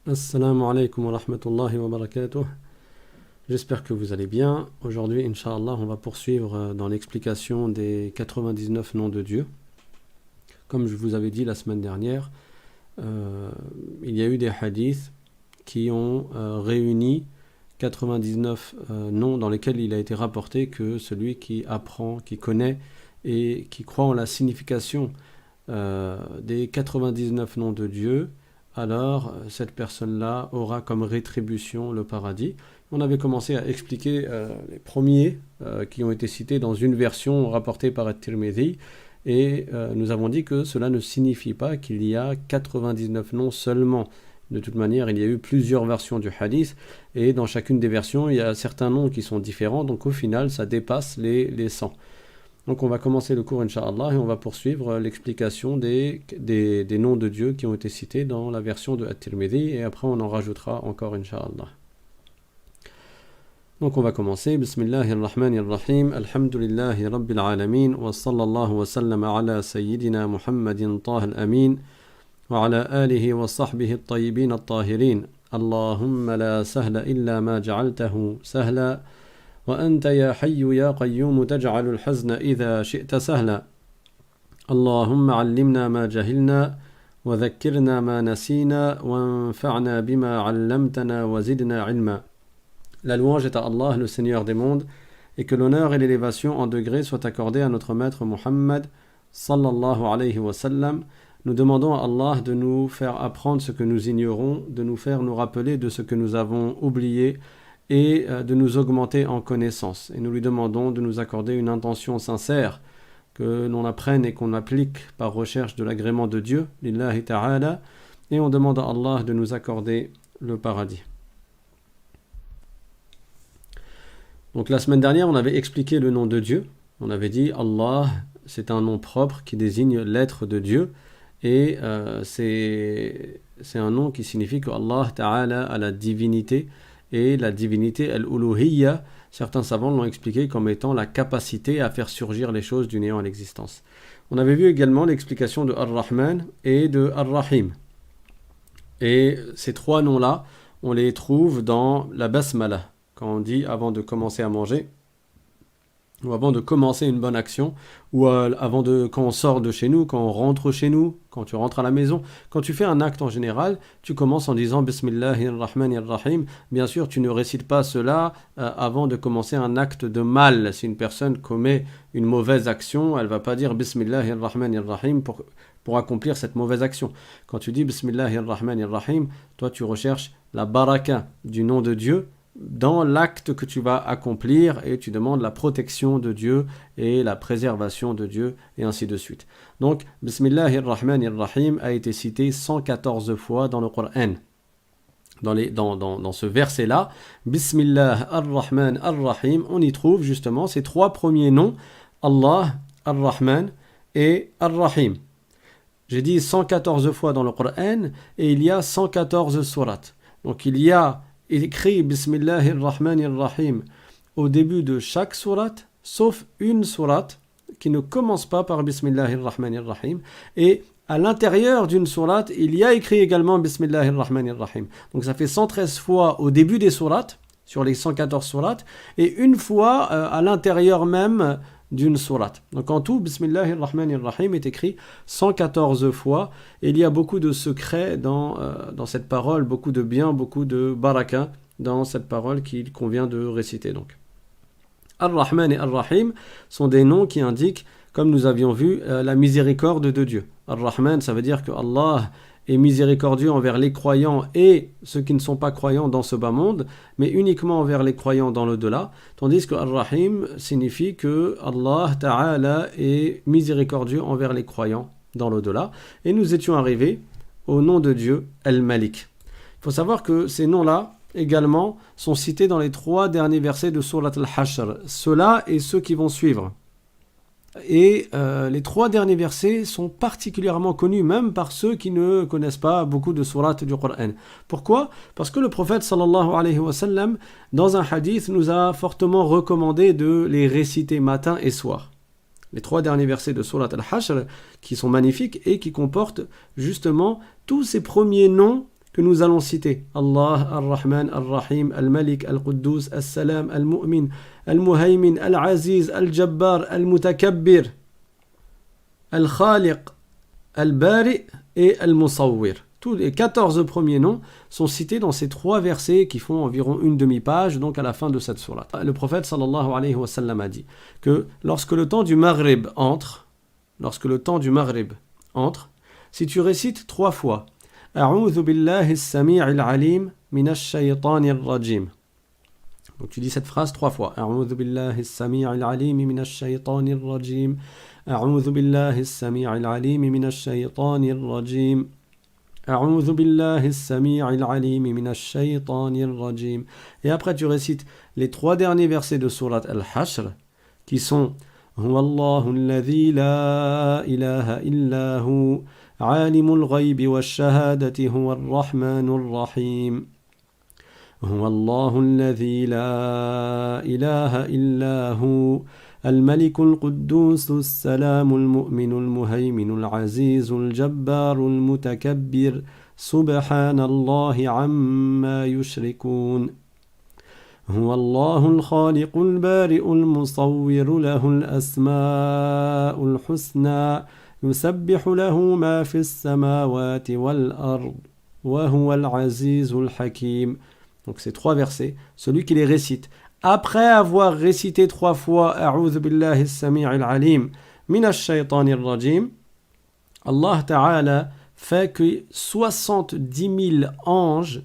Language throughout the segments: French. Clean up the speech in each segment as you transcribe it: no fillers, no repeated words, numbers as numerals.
Assalamu alaikum wa rahmatullahi wa barakatuh. J'espère que vous allez bien. Aujourd'hui, Inch'Allah, on va poursuivre dans l'explication des 99 noms de Dieu. Comme je vous avais dit la semaine dernière, il y a eu des hadiths qui ont réuni 99 noms dans lesquels il a été rapporté que celui qui apprend, qui connaît et qui croit en la signification des 99 noms de Dieu, alors cette personne-là aura comme rétribution le paradis. On avait commencé à expliquer les premiers qui ont été cités dans une version rapportée par At-Tirmidhi, et nous avons dit que cela ne signifie pas qu'il y a 99 noms seulement. De toute manière, il y a eu plusieurs versions du hadith, et dans chacune des versions, il y a certains noms qui sont différents, donc au final, ça dépasse les 100. Donc on va commencer le cours, Inch'Allah, et on va poursuivre l'explication des noms de Dieu qui ont été cités dans la version de At-Tirmidhi, et après on en rajoutera encore, Inch'Allah. Donc on va commencer. Bismillahirrahmanirrahim. Alhamdulillahi Rabbil Alamin. Wa sallallahu wa sallam ala Sayyidina Muhammadin Taha al-Amin. Wa ala alihi wa sahbihi at-tayyibin at-tahirin. Allahumma la sahla illa ma ja'altahu sahla. وأنت يا حي يا قيوم تجعل الحزن إذا شئت سهلا اللهم علمنا ما جهلنا وذكرنا ما نسينا وانفعنا بما علمتنا وزدنا علما. La louange est à Allah, le Seigneur des mondes, et que l'honneur et l'élévation en degrés soient accordés à notre maître Muhammad sallallahu alayhi wa sallam. Nous demandons à Allah de nous faire apprendre ce que nous ignorons, de nous faire nous rappeler de ce que nous avons oublié, et de nous augmenter en connaissance. Et nous lui demandons de nous accorder une intention sincère, que l'on apprenne et qu'on applique par recherche de l'agrément de Dieu, lillahi ta'ala, et on demande à Allah de nous accorder le paradis. Donc la semaine dernière, on avait expliqué le nom de Dieu. On avait dit Allah, c'est un nom propre qui désigne l'être de Dieu, et c'est un nom qui signifie que Allah ta'ala a la divinité. Et la divinité, al-uluhiyya, certains savants l'ont expliqué comme étant la capacité à faire surgir les choses du néant à l'existence. On avait vu également l'explication de Ar-Rahman et de Ar-Rahim. Et ces trois noms-là, on les trouve dans la basmala, quand on dit avant de commencer à manger, ou avant de commencer une bonne action, ou quand on sort de chez nous, quand on rentre chez nous, quand tu rentres à la maison, quand tu fais un acte en général, tu commences en disant Bismillahirrahmanirrahim. Bien sûr, tu ne récites pas cela avant de commencer un acte de mal. Si une personne commet une mauvaise action, elle ne va pas dire Bismillahirrahmanirrahim pour accomplir cette mauvaise action. Quand tu dis Bismillahirrahmanirrahim, toi tu recherches la baraka du nom de Dieu dans l'acte que tu vas accomplir, et tu demandes la protection de Dieu et la préservation de Dieu, et ainsi de suite. Donc, Bismillahirrahmanirrahim a été cité 114 fois dans le Coran. Dans ce verset-là, Bismillah ar-Rahman ar-Rahim, on y trouve justement ces trois premiers noms, Allah, ar-Rahman et ar-Rahim. J'ai dit 114 fois dans le Coran, et il y a 114 sourates. Donc il y a écrit Bismillahirrahmanirrahim au début de chaque sourate, sauf une sourate qui ne commence pas par Bismillahirrahmanirrahim, et à l'intérieur d'une sourate, il y a écrit également Bismillahirrahmanirrahim. Donc ça fait 113 fois au début des sourates, sur les 114 sourates, et une fois à l'intérieur même d'une sourate. Donc en tout, Bismillahirrahmanirrahim est écrit 114 fois, et il y a beaucoup de secrets dans cette parole, beaucoup de bien, beaucoup de baraka dans cette parole qu'il convient de réciter. Donc, Ar-Rahman et Ar-Rahim sont des noms qui indiquent, comme nous avions vu, la miséricorde de Dieu. Ar-Rahman, ça veut dire que Allah est miséricordieux envers les croyants et ceux qui ne sont pas croyants dans ce bas monde, mais uniquement envers les croyants dans l'au-delà, tandis que Ar-Rahim signifie que Allah Ta'ala est miséricordieux envers les croyants dans l'au-delà. Et nous étions arrivés au nom de Dieu, Al-Malik. Il faut savoir que ces noms-là également sont cités dans les 3 derniers versets de Surat Al-Hashr. Ceux-là et ceux qui vont suivre. Et les 3 derniers versets sont particulièrement connus même par ceux qui ne connaissent pas beaucoup de sourates du Coran. Pourquoi ? Parce que le prophète sallallahu alayhi wa sallam, dans un hadith, nous a fortement recommandé de les réciter matin et soir. Les 3 derniers versets de Surat Al-Hashr qui sont magnifiques et qui comportent justement tous ces premiers noms que nous allons citer, Allah, Ar-Rahman, Ar-Rahim, Al-Malik, Al-Quddus, Al-Salam, Al-Mu'min, Al-Muhaymin, Al-Aziz, Al-Jabbar, Al-Mutakabbir, Al-Khaliq, Al-Bari et Al-Musawwir. Tous les 14 premiers noms sont cités dans ces 3 versets qui font environ une demi-page, donc à la fin de cette sourate. Le prophète sallallahu alayhi wa sallam a dit que lorsque le temps du Maghrib entre, si tu récites 3 fois A'udhu billahi as-sami'il alim minash shaytanir rajim. Donc tu dis cette phrase 3 fois. A'udhu billahi as-sami'il alim minash shaytanir rajim. A'udhu billahi as-sami'il alim minash shaytanir rajim. A'udhu billahi as-sami'il alim minash shaytanir rajim. Et après tu récites les 3 derniers versets de sourate Al-Hashr qui sont Huwa Allahu alladhi la ilaha illa hu عالم الغيب والشهادة هو الرحمن الرحيم هو الله الذي لا إله إلا هو الملك القدوس السلام المؤمن المهيمن العزيز الجبار المتكبر سبحان الله عما يشركون هو الله الخالق البارئ المصور له الأسماء الحسنى يسبح له ما في السماوات والأرض وهو العزيز الحكيم. Donc ces 3 versets, celui qui les récite après avoir récité 3 fois A'udhu billahi as-sami'il alim minash shaytanir rajim, Allah Ta'ala fait que 70 000 anges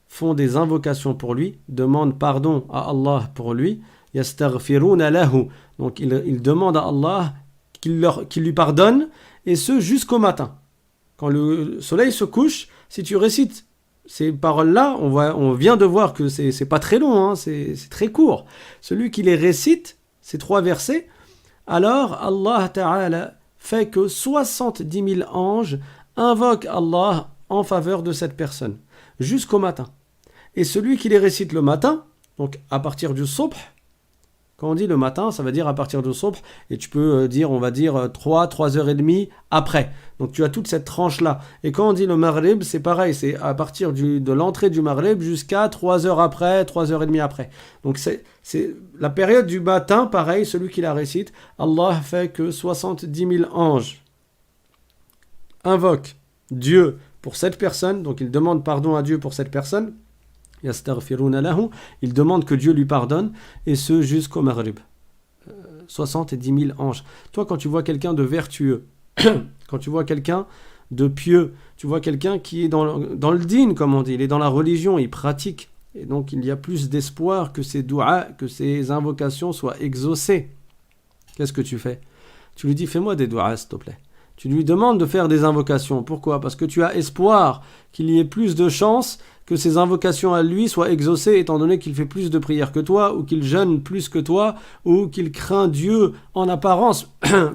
font des invocations pour lui, demandent pardon à Allah pour lui, yastaghfiruna lahu. Donc ils demandent à Allah qu'il lui pardonne, et ce jusqu'au matin. Quand le soleil se couche, si tu récites ces paroles-là, on vient de voir que c'est pas très long, hein, c'est très court. Celui qui les récite, ces 3 versets, alors Allah Ta'ala fait que 70 000 anges invoquent Allah en faveur de cette personne, jusqu'au matin. Et celui qui les récite le matin, donc à partir du subh, quand on dit le matin, ça veut dire à partir du subh, et tu peux dire, on va dire 3h30 après. Donc tu as toute cette tranche-là. Et quand on dit le Maghrib, c'est pareil, c'est à partir de l'entrée du Maghrib jusqu'à 3h après, 3h30 après. Donc c'est la période du matin, pareil, celui qui la récite, Allah fait que 70 000 anges invoquent Dieu pour cette personne, donc ils demandent pardon à Dieu pour cette personne, yastaghfiruna lahu, il demande que Dieu lui pardonne, et ce jusqu'au Maghrib. 70 000 anges. Toi, quand tu vois quelqu'un de vertueux, quand tu vois quelqu'un de pieux, tu vois quelqu'un qui est dans le din, comme on dit, il est dans la religion, il pratique, et donc il y a plus d'espoir que ses du'a, que ses invocations soient exaucées. Qu'est-ce que tu fais? Tu lui dis, fais-moi des du'a, s'il te plaît. Tu lui demandes de faire des invocations. Pourquoi? Parce que tu as espoir qu'il y ait plus de chances que ses invocations à lui soient exaucées, étant donné qu'il fait plus de prières que toi, ou qu'il jeûne plus que toi, ou qu'il craint Dieu en apparence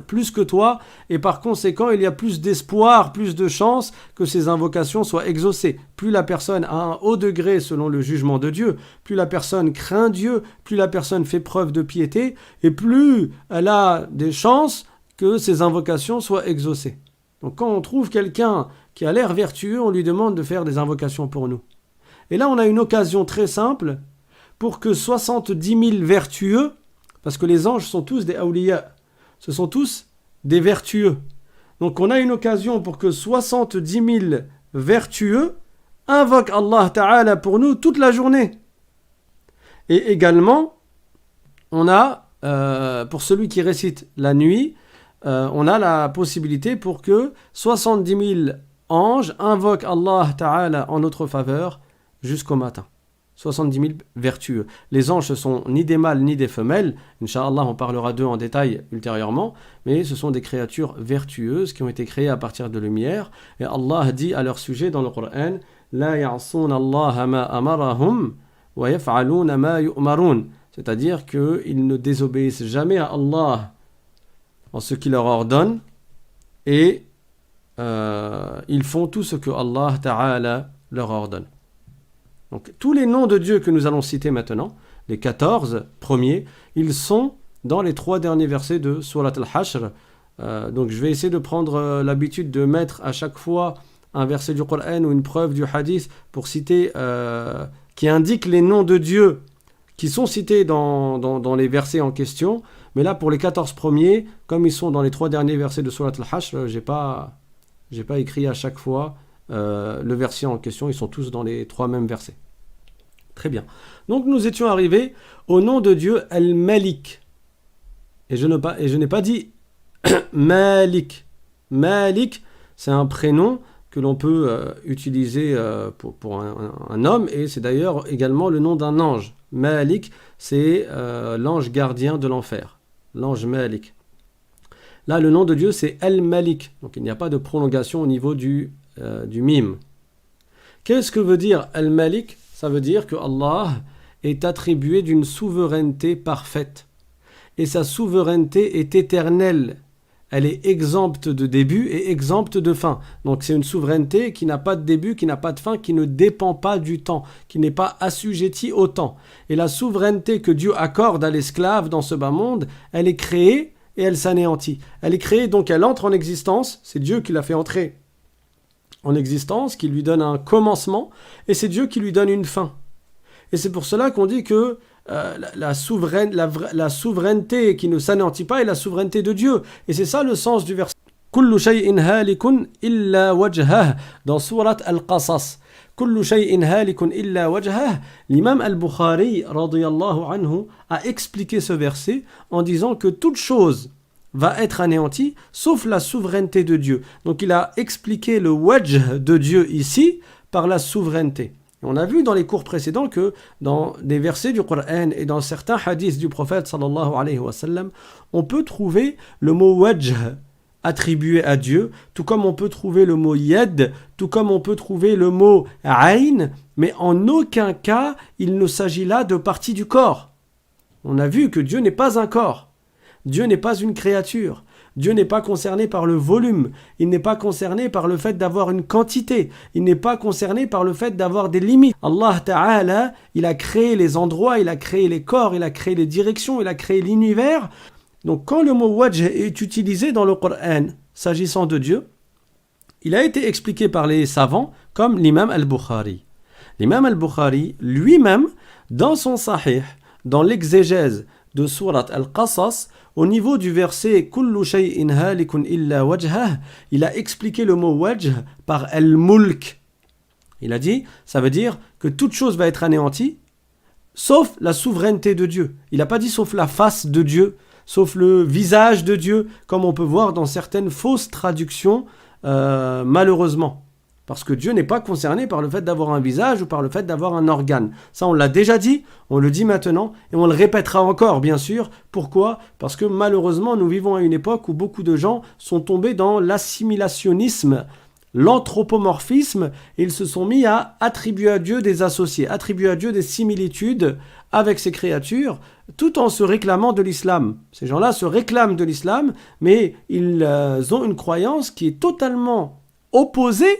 plus que toi, et par conséquent, il y a plus d'espoir, plus de chances que ses invocations soient exaucées. Plus la personne a un haut degré selon le jugement de Dieu, plus la personne craint Dieu, plus la personne fait preuve de piété, et plus elle a des chances que ses invocations soient exaucées. Donc quand on trouve quelqu'un qui a l'air vertueux, on lui demande de faire des invocations pour nous. Et là, on a une occasion très simple pour que 70 000 vertueux, parce que les anges sont tous des awliya, ce sont tous des vertueux. Donc on a une occasion pour que 70 000 vertueux invoquent Allah Ta'ala pour nous toute la journée. Et également, on a, pour celui qui récite la nuit, on a la possibilité pour que 70 000 anges invoquent Allah Ta'ala en notre faveur jusqu'au matin. 70 000 vertueux. Les anges, ce sont ni des mâles ni des femelles. Inch'Allah, on parlera d'eux en détail ultérieurement. Mais ce sont des créatures vertueuses qui ont été créées à partir de lumière. Et Allah dit à leur sujet dans le Coran, La ya'souna Allah ma amarahum wa yaf'aluna ma yu'marun. C'est-à-dire qu'ils ne désobéissent jamais à Allah en ce qu'il leur ordonne, et ils font tout ce que Allah Ta'ala leur ordonne. Donc tous les noms de Dieu que nous allons citer maintenant, les 14 premiers, ils sont dans les 3 derniers versets de Surat Al-Hashr. Donc je vais essayer de prendre l'habitude de mettre à chaque fois un verset du Coran ou une preuve du hadith pour citer, qui indique les noms de Dieu qui sont cités dans les versets en question. Mais là, pour les 14 premiers, comme ils sont dans les 3 derniers versets de Surat Al-Hashr, j'ai pas écrit à chaque fois le verset en question. Ils sont tous dans les 3 mêmes versets. Très bien. Donc nous étions arrivés au nom de Dieu Al-Malik. Et je n'ai pas dit Malik. Malik, c'est un prénom que l'on peut utiliser pour un homme, et c'est d'ailleurs également le nom d'un ange. Malik, c'est l'ange gardien de l'enfer. L'ange Malik. Là, le nom de Dieu, c'est Al-Malik. Donc il n'y a pas de prolongation au niveau du mime. Qu'est-ce que veut dire Al-Malik? Ça veut dire que Allah est attribué d'une souveraineté parfaite. Et sa souveraineté est éternelle. Elle est exempte de début et exempte de fin. Donc c'est une souveraineté qui n'a pas de début, qui n'a pas de fin, qui ne dépend pas du temps, qui n'est pas assujettie au temps. Et la souveraineté que Dieu accorde à l'esclave dans ce bas monde, elle est créée et elle s'anéantit. Elle est créée, donc elle entre en existence, c'est Dieu qui l'a fait entrer en existence, qui lui donne un commencement, et c'est Dieu qui lui donne une fin. Et c'est pour cela qu'on dit que la souveraineté qui ne s'anéantit pas est la souveraineté de Dieu. Et c'est ça le sens du verset. Kullu shay'in halikun illa wajhah dans Surat Al-Qasas. Kullu shay'in halikun illa wajhah. L'imam Al-Bukhari radiyallahu anhu a expliqué ce verset en disant que toute chose va être anéantie sauf la souveraineté de Dieu. Donc il a expliqué le wajh de Dieu ici par la souveraineté. On a vu dans les cours précédents que dans des versets du Coran et dans certains hadiths du prophète sallallahu alayhi wa sallam, on peut trouver le mot wajh attribué à Dieu, tout comme on peut trouver le mot yad, tout comme on peut trouver le mot ayn, mais en aucun cas il ne s'agit là de partie du corps. On a vu que Dieu n'est pas un corps, Dieu n'est pas une créature. Dieu n'est pas concerné par le volume, il n'est pas concerné par le fait d'avoir une quantité, il n'est pas concerné par le fait d'avoir des limites. Allah Ta'ala, il a créé les endroits, il a créé les corps, il a créé les directions, il a créé l'univers. Donc quand le mot wajh est utilisé dans le Coran, s'agissant de Dieu, il a été expliqué par les savants comme l'imam Al-Bukhari. L'imam Al-Bukhari lui-même, dans son sahih, dans l'exégèse de Surat Al-Qasas, au niveau du verset Kullu shay'in halikun illa wajhah, il a expliqué le mot wajh par al-mulk. Il a dit, ça veut dire que toute chose va être anéantie, sauf la souveraineté de Dieu. Il n'a pas dit sauf la face de Dieu, sauf le visage de Dieu, comme on peut voir dans certaines fausses traductions, malheureusement. Parce que Dieu n'est pas concerné par le fait d'avoir un visage ou par le fait d'avoir un organe. Ça, on l'a déjà dit, on le dit maintenant, et on le répétera encore, bien sûr. Pourquoi ? Parce que malheureusement, nous vivons à une époque où beaucoup de gens sont tombés dans l'assimilationnisme, l'anthropomorphisme, et ils se sont mis à attribuer à Dieu des associés, attribuer à Dieu des similitudes avec ses créatures, tout en se réclamant de l'islam. Ces gens-là se réclament de l'islam, mais ils ont une croyance qui est totalement opposée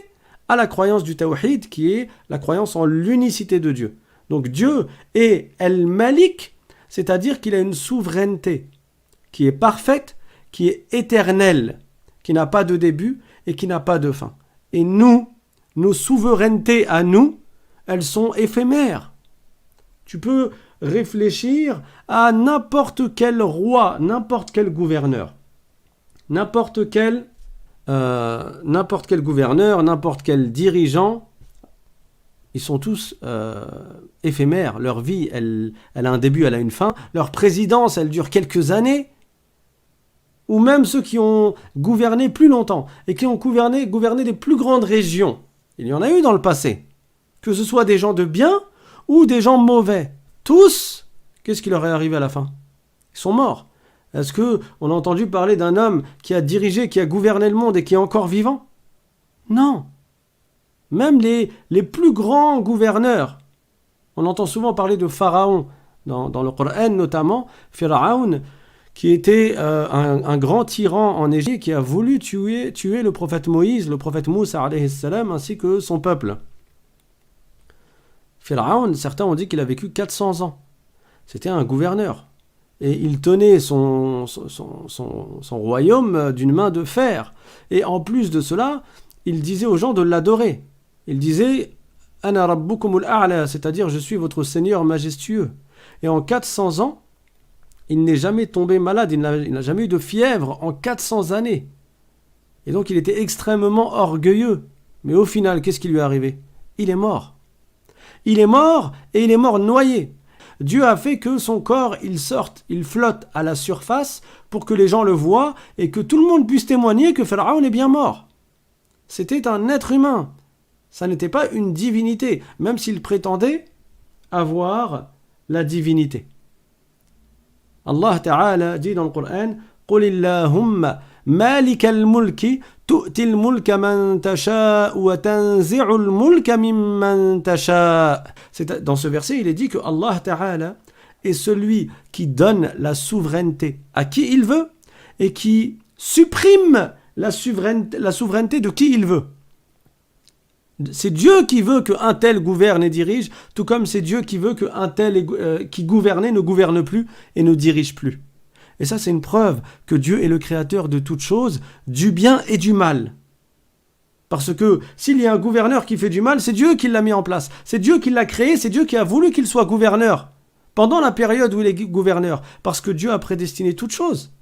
à la croyance du tawhid, qui est la croyance en l'unicité de Dieu. Donc Dieu est Al-Malik, c'est-à-dire qu'il a une souveraineté qui est parfaite, qui est éternelle, qui n'a pas de début et qui n'a pas de fin. Et nous, nos souverainetés à nous, elles sont éphémères. Tu peux réfléchir à n'importe quel roi, n'importe quel gouverneur, n'importe quel gouverneur, n'importe quel dirigeant, ils sont tous éphémères. Leur vie, elle a un début, elle a une fin. Leur présidence, elle dure quelques années. Ou même ceux qui ont gouverné plus longtemps et qui ont gouverné des plus grandes régions. Il y en a eu dans le passé. Que ce soit des gens de bien ou des gens mauvais. Tous, qu'est-ce qui leur est arrivé à la fin ? Ils sont morts. Est-ce qu'on a entendu parler d'un homme qui a dirigé, qui a gouverné le monde et qui est encore vivant ? Non. Même les plus grands gouverneurs, on entend souvent parler de Pharaon, dans le Coran notamment, Pharaon, qui était un grand tyran en Égypte, qui a voulu tuer le prophète Moïse, le prophète Moussa alayhi salam, ainsi que son peuple. Pharaon, certains ont dit qu'il a vécu 400 ans. C'était un gouverneur. Et il tenait son royaume d'une main de fer. Et en plus de cela, il disait aux gens de l'adorer. Il disait « Ana rabbukumul a'la », c'est-à-dire « Je suis votre Seigneur majestueux ». Et en 400 ans, il n'est jamais tombé malade, il n'a jamais eu de fièvre en 400 années. Et donc il était extrêmement orgueilleux. Mais au final, qu'est-ce qui lui est arrivé? Il est mort. Il est mort et il est mort noyé. Dieu a fait que son corps, il sorte, il flotte à la surface pour que les gens le voient et que tout le monde puisse témoigner que Pharaon est bien mort. C'était un être humain. Ça n'était pas une divinité, même s'il prétendait avoir la divinité. Allah Ta'ala dit dans le Coran « Qul illahumma مالك الملك تؤتي الملك من تشاء وتنزع الملك ممن تشاء. Dans ce verset, il est dit que Allah Ta'ala est celui qui donne la souveraineté à qui il veut et qui supprime la souveraineté de qui il veut. C'est Dieu qui veut qu'un tel gouverne et dirige, tout comme c'est Dieu qui veut qu'un tel qui gouvernait ne gouverne plus et ne dirige plus. Et ça, c'est une preuve que Dieu est le créateur de toutes choses, du bien et du mal. Parce que s'il y a un gouverneur qui fait du mal, c'est Dieu qui l'a mis en place. C'est Dieu qui l'a créé, c'est Dieu qui a voulu qu'il soit gouverneur. Pendant la période où il est gouverneur. Parce que Dieu a prédestiné toutes choses.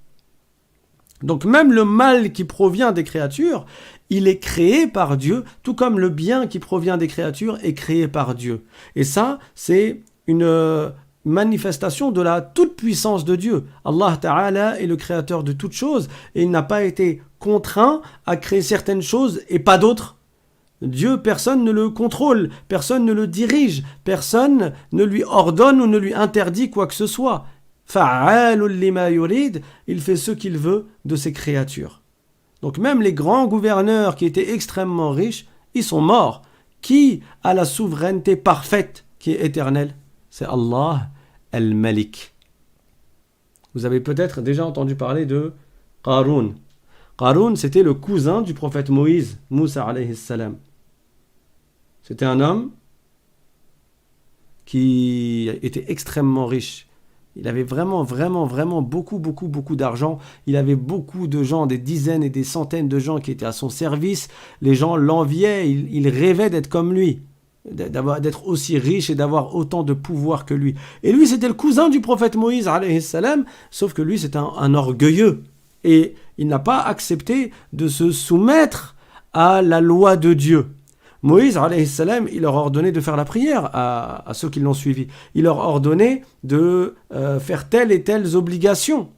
Donc même le mal qui provient des créatures, il est créé par Dieu, tout comme le bien qui provient des créatures est créé par Dieu. Et ça, c'est une manifestation de la toute-puissance de Dieu. Allah Ta'ala est le créateur de toutes choses et il n'a pas été contraint à créer certaines choses et pas d'autres. Dieu, personne ne le contrôle, personne ne le dirige, personne ne lui ordonne ou ne lui interdit quoi que ce soit. Fa'alul lima yurid, il fait ce qu'il veut de ses créatures. Donc même les grands gouverneurs qui étaient extrêmement riches, ils sont morts. Qui a la souveraineté parfaite qui est éternelle? C'est Allah al-Malik. Vous avez peut-être déjà entendu parler de Qarun. Qarun, c'était le cousin du prophète Moïse, Moussa alayhi salam. C'était un homme qui était extrêmement riche. Il avait vraiment beaucoup d'argent. Il avait beaucoup de gens, des dizaines et des centaines de gens qui étaient à son service. Les gens l'enviaient, il rêvait d'être comme lui, d'être aussi riche et d'avoir autant de pouvoir que lui. Et lui, c'était le cousin du prophète Moïse, alayhi salam, sauf que lui, c'était un orgueilleux. Et il n'a pas accepté de se soumettre à la loi de Dieu. Moïse, alayhi salam, il leur a ordonné de faire la prière à ceux qui l'ont suivi. Il leur a ordonné de faire telles et telles obligations.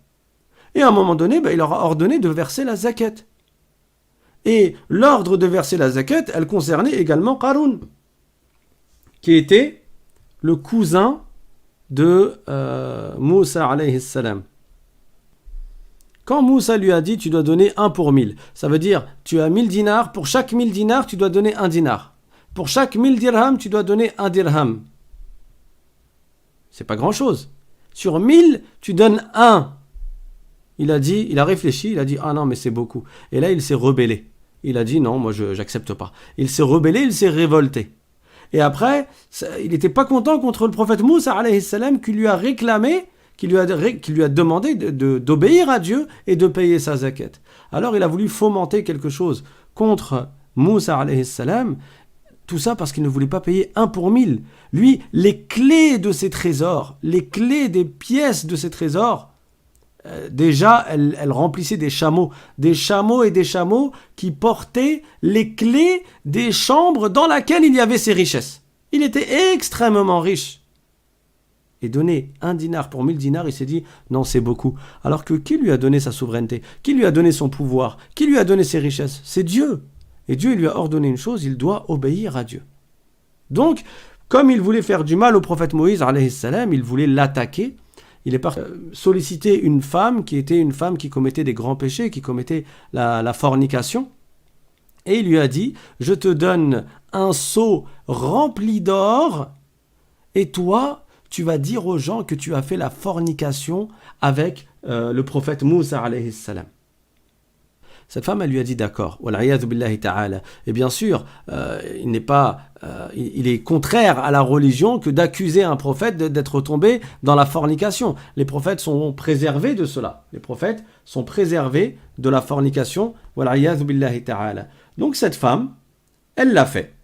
Et à un moment donné, il leur a ordonné de verser la zakat. Et l'ordre de verser la zakat, elle concernait également Qarun, qui était le cousin de Moussa alayhi salam. Quand Moussa lui a dit, tu dois donner 1 pour 1000, ça veut dire, tu as 1000 dinars, pour chaque 1000 dinars, tu dois donner 1 dinar. Pour chaque 1000 dirhams, tu dois donner 1 dirham. C'est pas grand-chose. Sur 1000, tu donnes 1. Il a réfléchi, il a dit, ah non, mais c'est beaucoup. Et là, il s'est rebellé. Il a dit, non, moi, j'accepte pas. Il s'est rebellé, il s'est révolté. Et après, il n'était pas content contre le prophète Moussa, alayhi salam, qui lui a réclamé, qui lui a demandé d'obéir à Dieu et de payer sa zakat. Alors il a voulu fomenter quelque chose contre Moussa alayhi salam, tout ça parce qu'il ne voulait pas payer 1 pour 1000. Lui, les clés de ses trésors, les clés des pièces de ses trésors, déjà elles remplissaient des chameaux et des chameaux qui portaient les clés des chambres dans lesquelles il y avait ses richesses. Il était extrêmement riche. Et donner 1 dinar pour 1000 dinars, il s'est dit, non, c'est beaucoup. Alors que qui lui a donné sa souveraineté? Qui lui a donné son pouvoir? Qui lui a donné ses richesses? C'est Dieu. Et Dieu, il lui a ordonné une chose, il doit obéir à Dieu. Donc, comme il voulait faire du mal au prophète Moïse, alayhi salam, il voulait l'attaquer. Il est parti solliciter une femme qui commettait des grands péchés, qui commettait la fornication. Et il lui a dit, je te donne un seau rempli d'or, et toi, tu vas dire aux gens que tu as fait la fornication avec le prophète Moussa alayhi salam. Cette femme, elle lui a dit d'accord. Et bien sûr, il est contraire à la religion que d'accuser un prophète d'être tombé dans la fornication. Les prophètes sont préservés de cela. Les prophètes sont préservés de la fornication. Donc cette femme, elle l'a fait.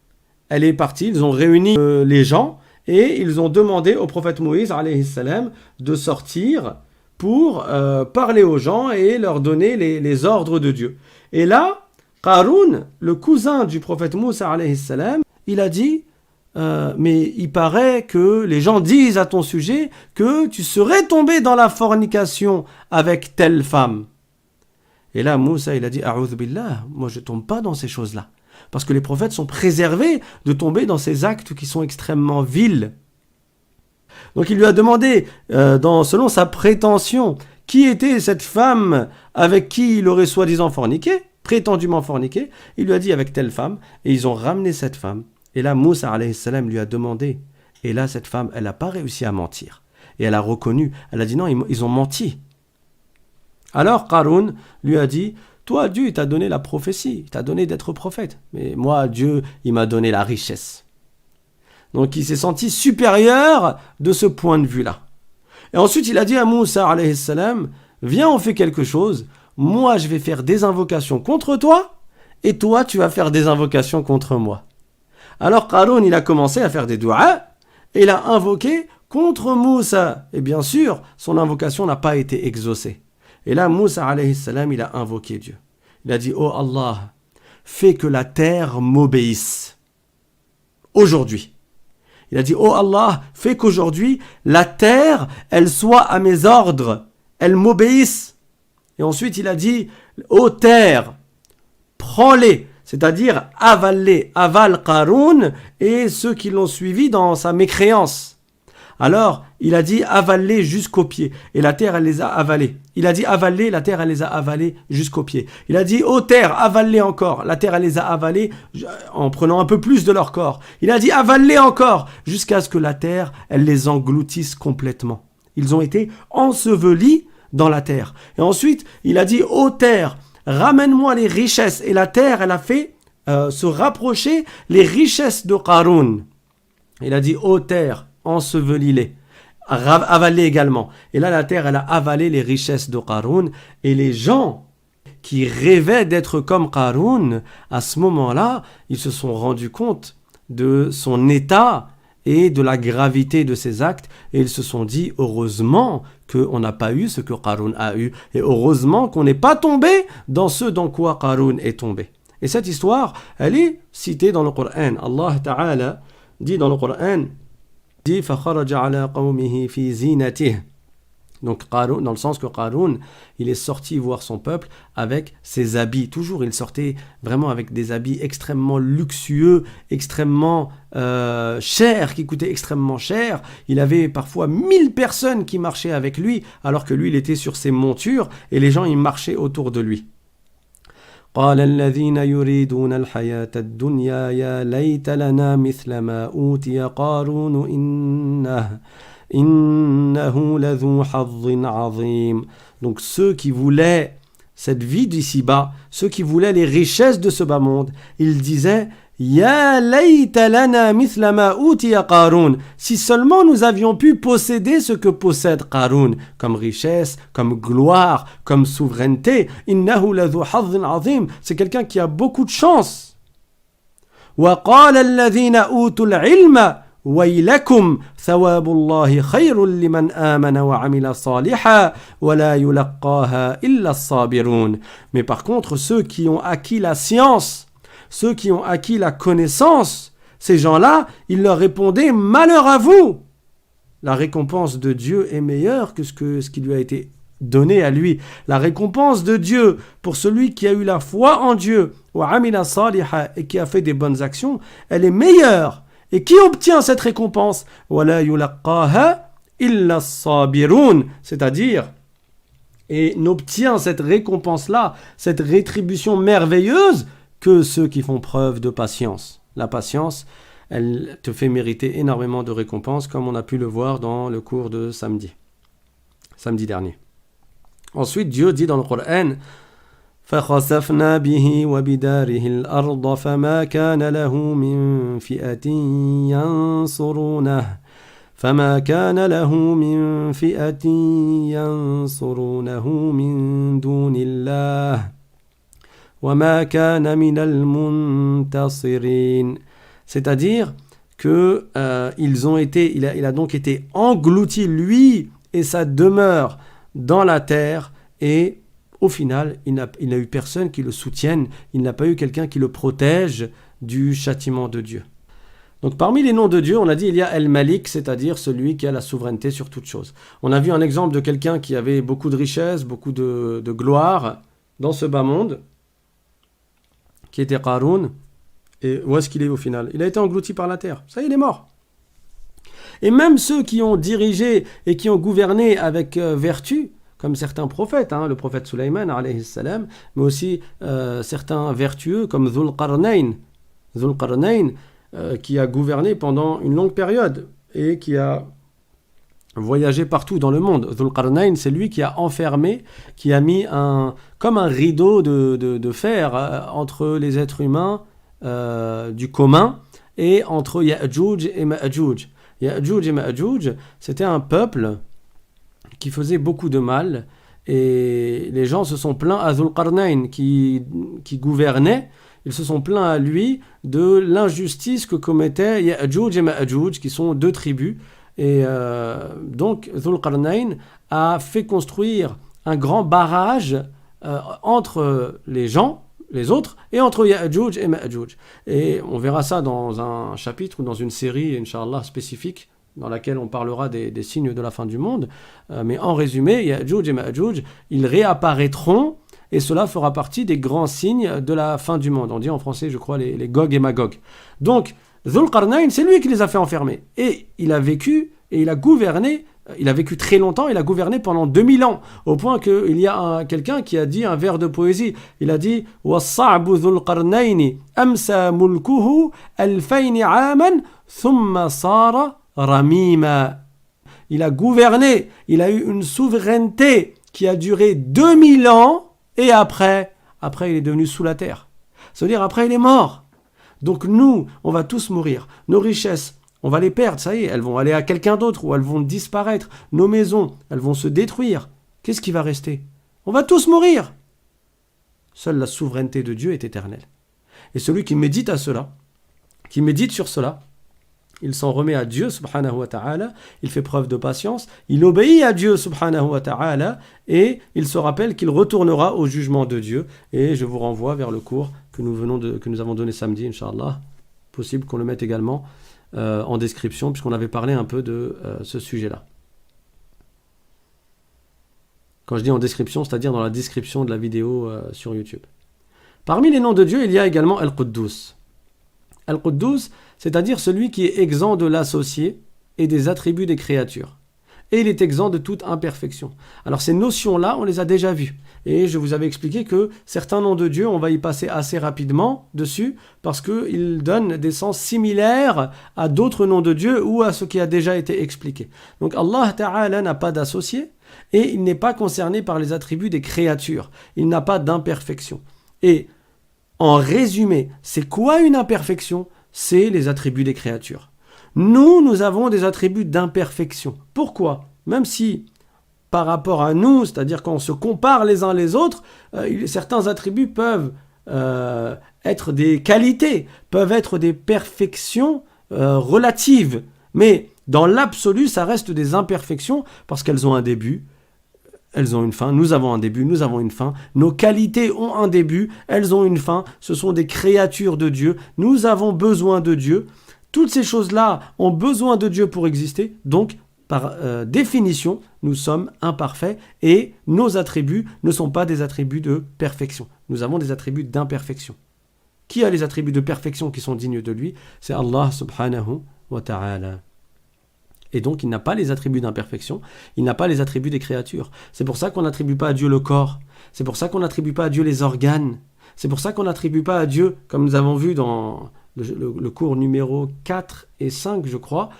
Elle est partie, ils ont réuni les gens et ils ont demandé au prophète Moïse alayhi salam de sortir pour parler aux gens et leur donner les ordres de Dieu. Et là, Qarun, le cousin du prophète Moussa alayhi salam, il a dit mais il paraît que les gens disent à ton sujet que tu serais tombé dans la fornication avec telle femme. Et là, Moussa, il a dit A'udhu billah, moi je ne tombe pas dans ces choses-là. Parce que les prophètes sont préservés de tomber dans ces actes qui sont extrêmement vils. Donc il lui a demandé, selon sa prétention, qui était cette femme avec qui il aurait soi-disant forniqué, prétendument forniqué. Il lui a dit avec telle femme, et ils ont ramené cette femme. Et là, Moussa alayhi salam lui a demandé. Et là, cette femme, elle n'a pas réussi à mentir. Et elle a reconnu, elle a dit non, ils ont menti. Alors Qarun lui a dit, toi Dieu il t'a donné la prophétie, il t'a donné d'être prophète. Mais moi Dieu il m'a donné la richesse. Donc il s'est senti supérieur de ce point de vue-là. Et ensuite il a dit à Moussa alayhi salam, viens on fait quelque chose, moi je vais faire des invocations contre toi et toi tu vas faire des invocations contre moi. Alors Qarun il a commencé à faire des doigts et il a invoqué contre Moussa. Et bien sûr son invocation n'a pas été exaucée. Et là, Moussa alayhi salam, il a invoqué Dieu. Il a dit, oh Allah, fais que la terre m'obéisse. Aujourd'hui. Il a dit, oh Allah, fais qu'aujourd'hui, la terre, elle soit à mes ordres. Elle m'obéisse. Et ensuite, il a dit, ô terre, prends-les. C'est-à-dire, avale-les. Avale Qarun et ceux qui l'ont suivi dans sa mécréance. Alors, il a dit avaler jusqu'aux pieds. Et la terre, elle les a avalés. Il a dit avaler, la terre, elle les a avalés jusqu'aux pieds. Il a dit, ô terre, avale-les encore. La terre, elle les a avalés en prenant un peu plus de leur corps. Il a dit avale-les encore, jusqu'à ce que la terre, elle les engloutisse complètement. Ils ont été ensevelis dans la terre. Et ensuite, il a dit, ô terre, ramène-moi les richesses. Et la terre, elle a fait se rapprocher les richesses de Qarun. Il a dit, ô terre, ensevelis-les, avalez également. Et là, la terre, elle a avalé les richesses de Qarun. Et les gens qui rêvaient d'être comme Qarun, à ce moment-là, ils se sont rendus compte de son état et de la gravité de ses actes. Et ils se sont dit, heureusement qu'on n'a pas eu ce que Qarun a eu. Et heureusement qu'on n'est pas tombé dans ce dans quoi Qarun est tombé. Et cette histoire, elle est citée dans le Coran. Allah Ta'ala dit dans le Coran, donc Qarun, dans le sens que Qarun, il est sorti voir son peuple avec ses habits. Toujours, il sortait vraiment avec des habits extrêmement luxueux, extrêmement chers, qui coûtaient extrêmement cher. Il avait parfois 1000 personnes qui marchaient avec lui, alors que lui, il était sur ses montures et les gens, ils marchaient autour de lui. قال الذين يريدون الحياة الدنيا يا ليت لنا مثل ما أوتي قارون إنه لذو حظ عظيم. Donc ceux qui voulaient cette vie d'ici-bas, ceux qui voulaient les richesses de ce bas monde, ils disaient Ya layta lana mithla ma utiya Qarun. Si seulement nous avions pu posséder ce que possède Qarun, comme richesse, comme gloire, comme souveraineté. Innahu ladhu hazzin azim. C'est quelqu'un qui a beaucoup de chance. Wa qala alladhina utul ilma ويلكم ثواب الله خير لمن آمن وعمل صالحا ولا يلقاها إلا الصابرون. Mais par contre, ceux qui ont acquis la science, ceux qui ont acquis la connaissance, ces gens-là, ils leur répondaient « Malheur à vous !» La récompense de Dieu est meilleure que ce qui lui a été donné à lui. La récompense de Dieu pour celui qui a eu la foi en Dieu et qui a fait des bonnes actions, elle est meilleure. Et qui obtient cette récompense? وَلَا يُلَقَّاهَا إِلَّا الصَّابِرُونَ. C'est-à-dire, et n'obtient cette récompense-là, cette rétribution merveilleuse, que ceux qui font preuve de patience. La patience, elle te fait mériter énormément de récompenses, comme on a pu le voir dans le cours de samedi dernier. Ensuite, Dieu dit dans le Coran, فخسفنا به وبداره الأرض فما كان له من فئة ينصرونه من دون الله وَمَا كَانَ مِنَ الْمُنْتَصِرِينَ. C'est-à-dire que il a donc été englouti, lui et sa demeure, dans la terre, et au final, il n'a eu personne qui le soutienne, il n'a pas eu quelqu'un qui le protège du châtiment de Dieu. Donc parmi les noms de Dieu, on a dit il y a El-Malik, c'est-à-dire celui qui a la souveraineté sur toute chose. On a vu un exemple de quelqu'un qui avait beaucoup de richesses, beaucoup de gloire dans ce bas monde, qui était Qarun. Et où est-ce qu'il est au final? Il a été englouti par la terre. Ça y est, il est mort. Et même ceux qui ont dirigé et qui ont gouverné avec vertu, comme certains prophètes, le prophète Sulayman, alayhi salam, mais aussi certains vertueux comme Dhul Qarnayn, qui a gouverné pendant une longue période et qui a voyagé partout dans le monde. Dhul Qarnayn, c'est lui qui a enfermé, qui a mis comme un rideau de fer entre les êtres humains du commun et entre Ya'juj et Ma'juj. Ya'juj et Ma'juj, c'était un peuple qui faisait beaucoup de mal, et les gens se sont plaints à Dhul Qarnayn qui gouvernait. Ils se sont plaints à lui de l'injustice que commettaient Ya'juj et Ma'juj, qui sont deux tribus. Et donc Dhul Qarnayn a fait construire un grand barrage entre les gens, les autres, et entre Ya'juj et Ma'juj. Et on verra ça dans un chapitre ou dans une série, Inch'Allah, spécifique, dans laquelle on parlera des signes de la fin du monde. Mais en résumé, Ya'juj et Ma'juj, ils réapparaîtront, et cela fera partie des grands signes de la fin du monde. On dit en français, je crois, les Gog et Magog. Donc, Dhul Qarnayn, c'est lui qui les a fait enfermer. Et il a vécu, et il a gouverné, il a vécu très longtemps, il a gouverné pendant 2000 ans, au point qu'il y a quelqu'un qui a dit un vers de poésie. Il a dit « وَالصَّعْبُ ذُو الْقَرْنَيْنِ أَمْسَى مُلْكُهُ أَلْفَيْنِ عَامًا ثُمَّ صَارَ رَمِيمًا » Il a gouverné, il a eu une souveraineté qui a duré 2000 ans, et après il est devenu sous la terre. C'est-à-dire après il est mort. Donc nous, on va tous mourir. Nos richesses, on va les perdre, ça y est, elles vont aller à quelqu'un d'autre ou elles vont disparaître. Nos maisons, elles vont se détruire. Qu'est-ce qui va rester? On va tous mourir. Seule la souveraineté de Dieu est éternelle. Et celui qui médite à cela, qui médite sur cela, il s'en remet à Dieu subhanahu wa ta'ala, il fait preuve de patience, il obéit à Dieu subhanahu wa ta'ala, et il se rappelle qu'il retournera au jugement de Dieu. Et je vous renvoie vers le cours que nous avons donné samedi, Inch'Allah. Possible qu'on le mette également en description, puisqu'on avait parlé un peu de ce sujet-là. Quand je dis en description, c'est-à-dire dans la description de la vidéo sur YouTube. Parmi les noms de Dieu, il y a également Al-Quddus. Al-Quddus, c'est-à-dire celui qui est exempt de l'associé et des attributs des créatures. Et il est exempt de toute imperfection. Alors ces notions-là, on les a déjà vues. Et je vous avais expliqué que certains noms de Dieu, on va y passer assez rapidement dessus, parce qu'ils donnent des sens similaires à d'autres noms de Dieu ou à ce qui a déjà été expliqué. Donc Allah Ta'ala n'a pas d'associé, et il n'est pas concerné par les attributs des créatures. Il n'a pas d'imperfection. Et en résumé, c'est quoi une imperfection? C'est les attributs des créatures. Nous avons des attributs d'imperfection. Pourquoi? Même si, par rapport à nous, c'est-à-dire quand on se compare les uns les autres, certains attributs peuvent être des qualités, peuvent être des perfections relatives. Mais dans l'absolu, ça reste des imperfections parce qu'elles ont un début, elles ont une fin. Nous avons un début, nous avons une fin. Nos qualités ont un début, elles ont une fin. Ce sont des créatures de Dieu. Nous avons besoin de Dieu. Toutes ces choses-là ont besoin de Dieu pour exister. Donc, par définition, nous sommes imparfaits et nos attributs ne sont pas des attributs de perfection. Nous avons des attributs d'imperfection. Qui a les attributs de perfection qui sont dignes de lui? C'est Allah subhanahu wa ta'ala. Et donc, il n'a pas les attributs d'imperfection, il n'a pas les attributs des créatures. C'est pour ça qu'on n'attribue pas à Dieu le corps, c'est pour ça qu'on n'attribue pas à Dieu les organes, c'est pour ça qu'on n'attribue pas à Dieu, comme nous avons vu dans le cours numéro 4 et 5, je crois,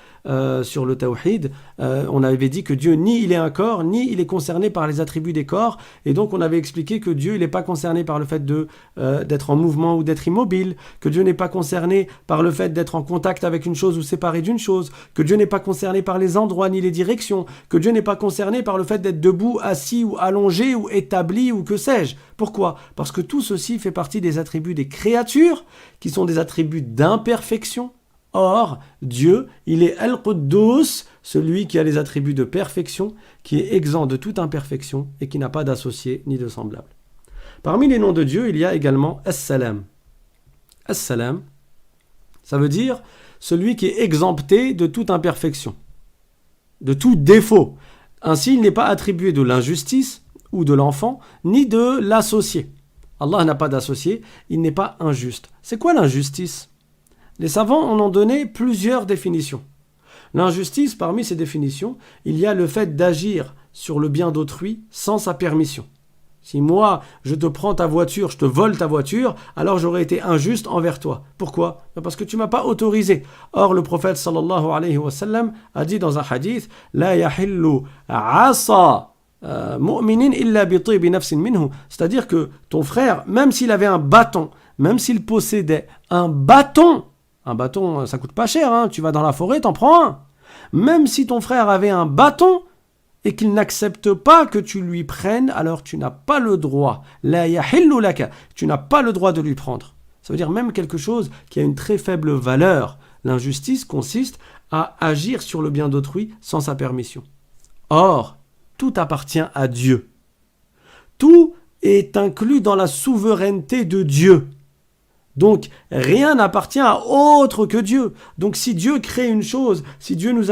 sur le tawhid, on avait dit que Dieu, ni il est un corps, ni il est concerné par les attributs des corps, et donc on avait expliqué que Dieu, il n'est pas concerné par le fait d'être en mouvement ou d'être immobile, que Dieu n'est pas concerné par le fait d'être en contact avec une chose ou séparé d'une chose, que Dieu n'est pas concerné par les endroits ni les directions, que Dieu n'est pas concerné par le fait d'être debout, assis ou allongé ou établi ou que sais-je. Pourquoi ? Parce que tout ceci fait partie des attributs des créatures, qui sont des attributs d'imperfection. Or, Dieu, il est Al-Quddus, celui qui a les attributs de perfection, qui est exempt de toute imperfection et qui n'a pas d'associé ni de semblable. Parmi les noms de Dieu, il y a également As-Salam. As-Salam, ça veut dire celui qui est exempté de toute imperfection, de tout défaut. Ainsi, il n'est pas attribué de l'injustice ou de l'enfant, ni de l'associé. Allah n'a pas d'associé, il n'est pas injuste. C'est quoi l'injustice ? Les savants en ont donné plusieurs définitions. L'injustice, parmi ces définitions, il y a le fait d'agir sur le bien d'autrui sans sa permission. Si moi, je te prends ta voiture, je te vole ta voiture, alors j'aurais été injuste envers toi. Pourquoi ? Parce que tu ne m'as pas autorisé. Or, le prophète sallallahu alayhi wa sallam a dit dans un hadith « La yahillu asa mu'minin illa bi tibi nafsin minhu » C'est-à-dire que ton frère, même s'il avait un bâton, même s'il possédait un bâton, ça coûte pas cher, hein. Tu vas dans la forêt, t'en prends un. Même si ton frère avait un bâton et qu'il n'accepte pas que tu lui prennes, alors tu n'as pas le droit. La yahillu laka. Tu n'as pas le droit de lui prendre. Ça veut dire même quelque chose qui a une très faible valeur. L'injustice consiste à agir sur le bien d'autrui sans sa permission. Or, tout appartient à Dieu. Tout est inclus dans la souveraineté de Dieu. Donc, rien n'appartient à autre que Dieu. Donc, si Dieu crée une chose, si Dieu nous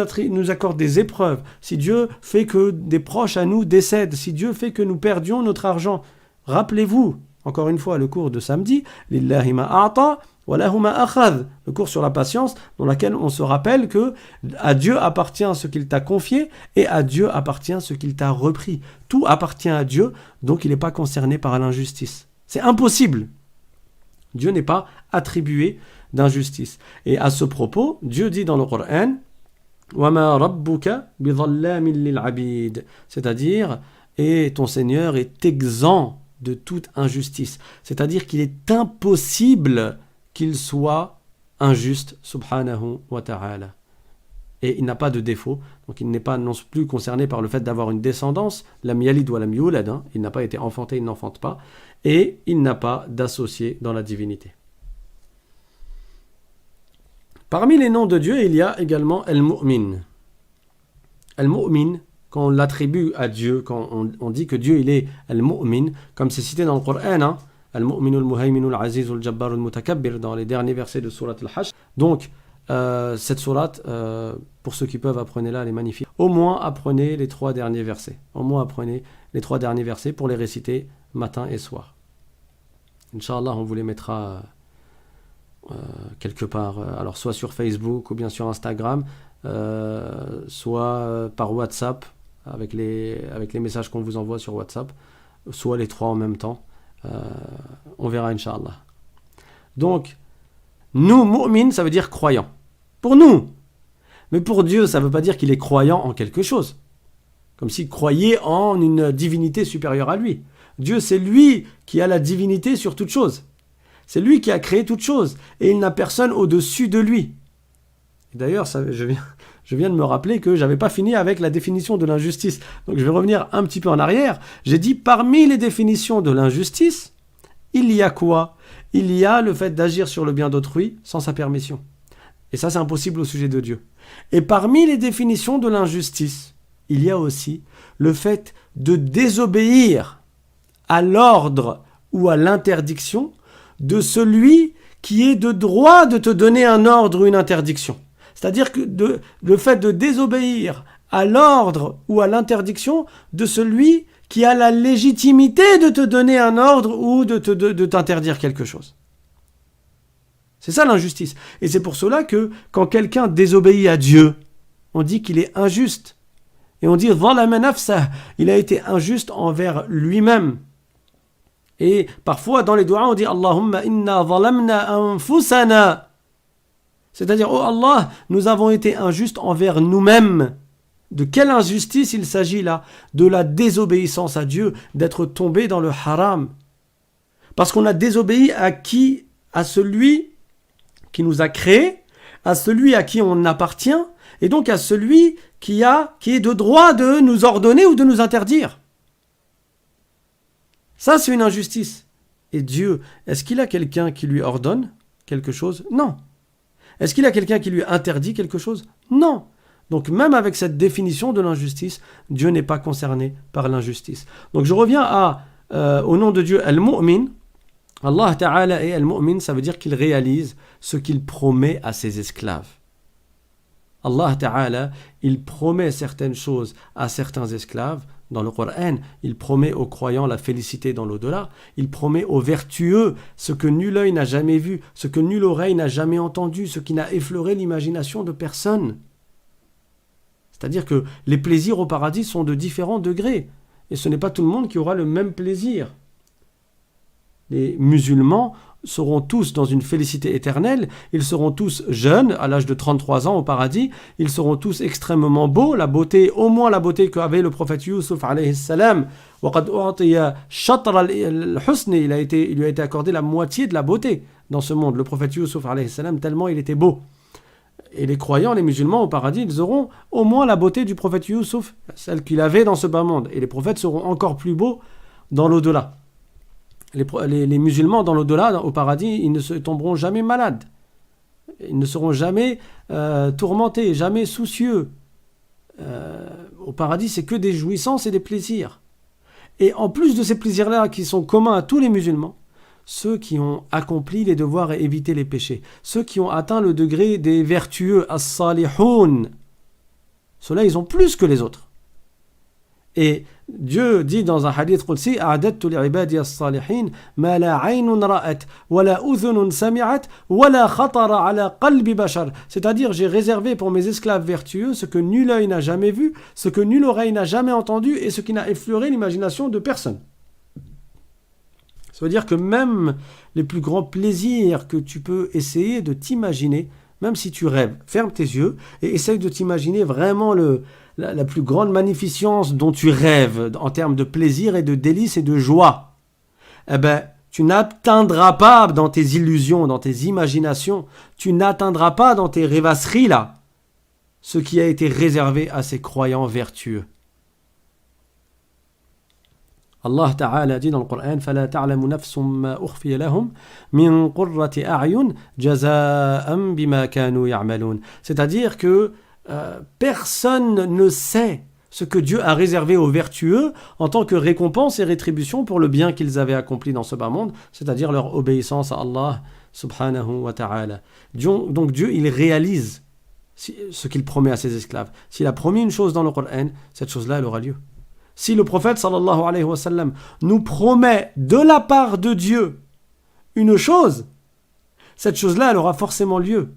accorde des épreuves, si Dieu fait que des proches à nous décèdent, si Dieu fait que nous perdions notre argent, rappelez-vous, encore une fois, le cours de samedi, Lillahi ma a'ta wa lahu ma akhadh, le cours sur la patience, dans lequel on se rappelle que à Dieu appartient ce qu'il t'a confié et à Dieu appartient ce qu'il t'a repris. Tout appartient à Dieu, donc il n'est pas concerné par l'injustice. C'est impossible. Dieu n'est pas attribué d'injustice. Et à ce propos, Dieu dit dans le Coran وَمَا رَبُّكَ بِظَلَّامٍ لِلْعَبِيدِ, c'est-à-dire, et ton Seigneur est exempt de toute injustice. C'est-à-dire qu'il est impossible qu'il soit injuste, subhanahu wa ta'ala. Et il n'a pas de défaut, donc il n'est pas non plus concerné par le fait d'avoir une descendance, lam yalid wa lam yulad, il n'a pas été enfanté, il n'enfante pas, et il n'a pas d'associé dans la divinité. Parmi les noms de Dieu, il y a également Al-Mu'min. Al-Mu'min, quand on l'attribue à Dieu, quand on dit que Dieu il est Al-Mu'min, comme c'est cité dans le Coran, Al-Mu'minu al-Muhayminu al-Azizu al-Jabbaru al-Mutakabbir, dans les derniers versets de Surat al-Hajj. Donc, cette sourate, pour ceux qui peuvent, apprenez-la, elle est magnifique. Au moins apprenez les 3 derniers versets. Au moins apprenez les 3 derniers versets pour les réciter matin et soir. Inch'Allah, on vous les mettra quelque part, alors soit sur Facebook ou bien sur Instagram, soit par WhatsApp avec les messages qu'on vous envoie sur WhatsApp, soit les 3 en même temps. On verra, Inch'Allah. Donc, nous, mu'min, ça veut dire croyant. Pour nous. Mais pour Dieu, ça ne veut pas dire qu'il est croyant en quelque chose. Comme s'il croyait en une divinité supérieure à lui. Dieu, c'est lui qui a la divinité sur toute chose. C'est lui qui a créé toute chose. Et il n'a personne au-dessus de lui. Et d'ailleurs, je viens de me rappeler que je n'avais pas fini avec la définition de l'injustice. Donc je vais revenir un petit peu en arrière. J'ai dit, parmi les définitions de l'injustice, il y a quoi ? Il y a le fait d'agir sur le bien d'autrui sans sa permission. Et ça, c'est impossible au sujet de Dieu. Et parmi les définitions de l'injustice, il y a aussi le fait de désobéir à l'ordre ou à l'interdiction de celui qui est de droit de te donner un ordre ou une interdiction. C'est-à-dire que le fait de désobéir à l'ordre ou à l'interdiction de celui qui a la légitimité de te donner un ordre ou de t'interdire quelque chose. C'est ça l'injustice. Et c'est pour cela que quand quelqu'un désobéit à Dieu, on dit qu'il est injuste. Et on dit ظَلَمَ نَفْسَهُ, il a été injuste envers lui-même. Et parfois dans les doigts on dit Allahumma inna zalamna anfusana. C'est-à-dire, oh Allah, nous avons été injustes envers nous-mêmes. De quelle injustice il s'agit là? De la désobéissance à Dieu, d'être tombé dans le haram. Parce qu'on a désobéi à qui? À celui qui nous a créés, à celui à qui on appartient, et donc à celui qui est de droit de nous ordonner ou de nous interdire. Ça, c'est une injustice. Et Dieu, est-ce qu'il a quelqu'un qui lui ordonne quelque chose? Non. Est-ce qu'il a quelqu'un qui lui interdit quelque chose? Non. Donc même avec cette définition de l'injustice, Dieu n'est pas concerné par l'injustice. Donc je reviens au nom de Dieu, Al-Mu'min. Allah Ta'ala et Al-Mu'min, ça veut dire qu'il réalise ce qu'il promet à ses esclaves. Allah Ta'ala, il promet certaines choses à certains esclaves. Dans le Coran, il promet aux croyants la félicité dans l'au-delà. Il promet aux vertueux ce que nul œil n'a jamais vu, ce que nulle oreille n'a jamais entendu, ce qui n'a effleuré l'imagination de personne. C'est-à-dire que les plaisirs au paradis sont de différents degrés. Et ce n'est pas tout le monde qui aura le même plaisir. Les musulmans seront tous dans une félicité éternelle, ils seront tous jeunes, à l'âge de 33 ans au paradis, ils seront tous extrêmement beaux, la beauté, au moins la beauté qu'avait le prophète Youssouf alayhi salam, il lui a été accordé la moitié de la beauté dans ce monde, le prophète Youssouf alayhi salam, tellement il était beau. Et les croyants, les musulmans au paradis, ils auront au moins la beauté du prophète Youssouf, celle qu'il avait dans ce bas monde, et les prophètes seront encore plus beaux dans l'au-delà. Les musulmans dans l'au-delà, au paradis, ils ne se tomberont jamais malades. Ils ne seront jamais tourmentés, jamais soucieux. Au paradis, c'est que des jouissances et des plaisirs. Et en plus de ces plaisirs-là qui sont communs à tous les musulmans, ceux qui ont accompli les devoirs et évité les péchés, ceux qui ont atteint le degré des vertueux, as-salihoun, ceux-là, ils ont plus que les autres. Et Dieu dit dans un hadith qudsi, a'adattu li'ibadi as-salihin ma la 'aynun ra'at wa la udhunun sami'at wa la khatara 'ala qalbi bashar. C'est-à-dire, j'ai réservé pour mes esclaves vertueux ce que nul œil n'a jamais vu, ce que nulle oreille n'a jamais entendu et ce qui n'a effleuré l'imagination de personne. Ça veut dire que même les plus grands plaisirs que tu peux essayer de t'imaginer, même si tu rêves, ferme tes yeux et essaye de t'imaginer vraiment la plus grande magnificence dont tu rêves en termes de plaisir et de délice et de joie. Eh bien, tu n'atteindras pas dans tes illusions, dans tes imaginations, tu n'atteindras pas dans tes rêvasseries là, ce qui a été réservé à ces croyants vertueux. Allah Ta'ala dit dans le Coran فَلَا تَعْلَمُ نَفْسٌ مَا أُخْفِيَ لَهُمْ مِنْ قُرَّةِ أَعْيُنٍ جَزَاءً بِمَا كَانُوا يَعْمَلُونَ. C'est-à-dire que personne ne sait ce que Dieu a réservé aux vertueux en tant que récompense et rétribution pour le bien qu'ils avaient accompli dans ce bas monde, c'est-à-dire leur obéissance à Allah subhanahu wa ta'ala. Donc Dieu, il réalise ce qu'il promet à ses esclaves. S'il a promis une chose dans le Coran, cette chose-là, elle aura lieu. Si le prophète sallallahu alayhi wa sallam nous promet de la part de Dieu une chose, cette chose-là, elle aura forcément lieu.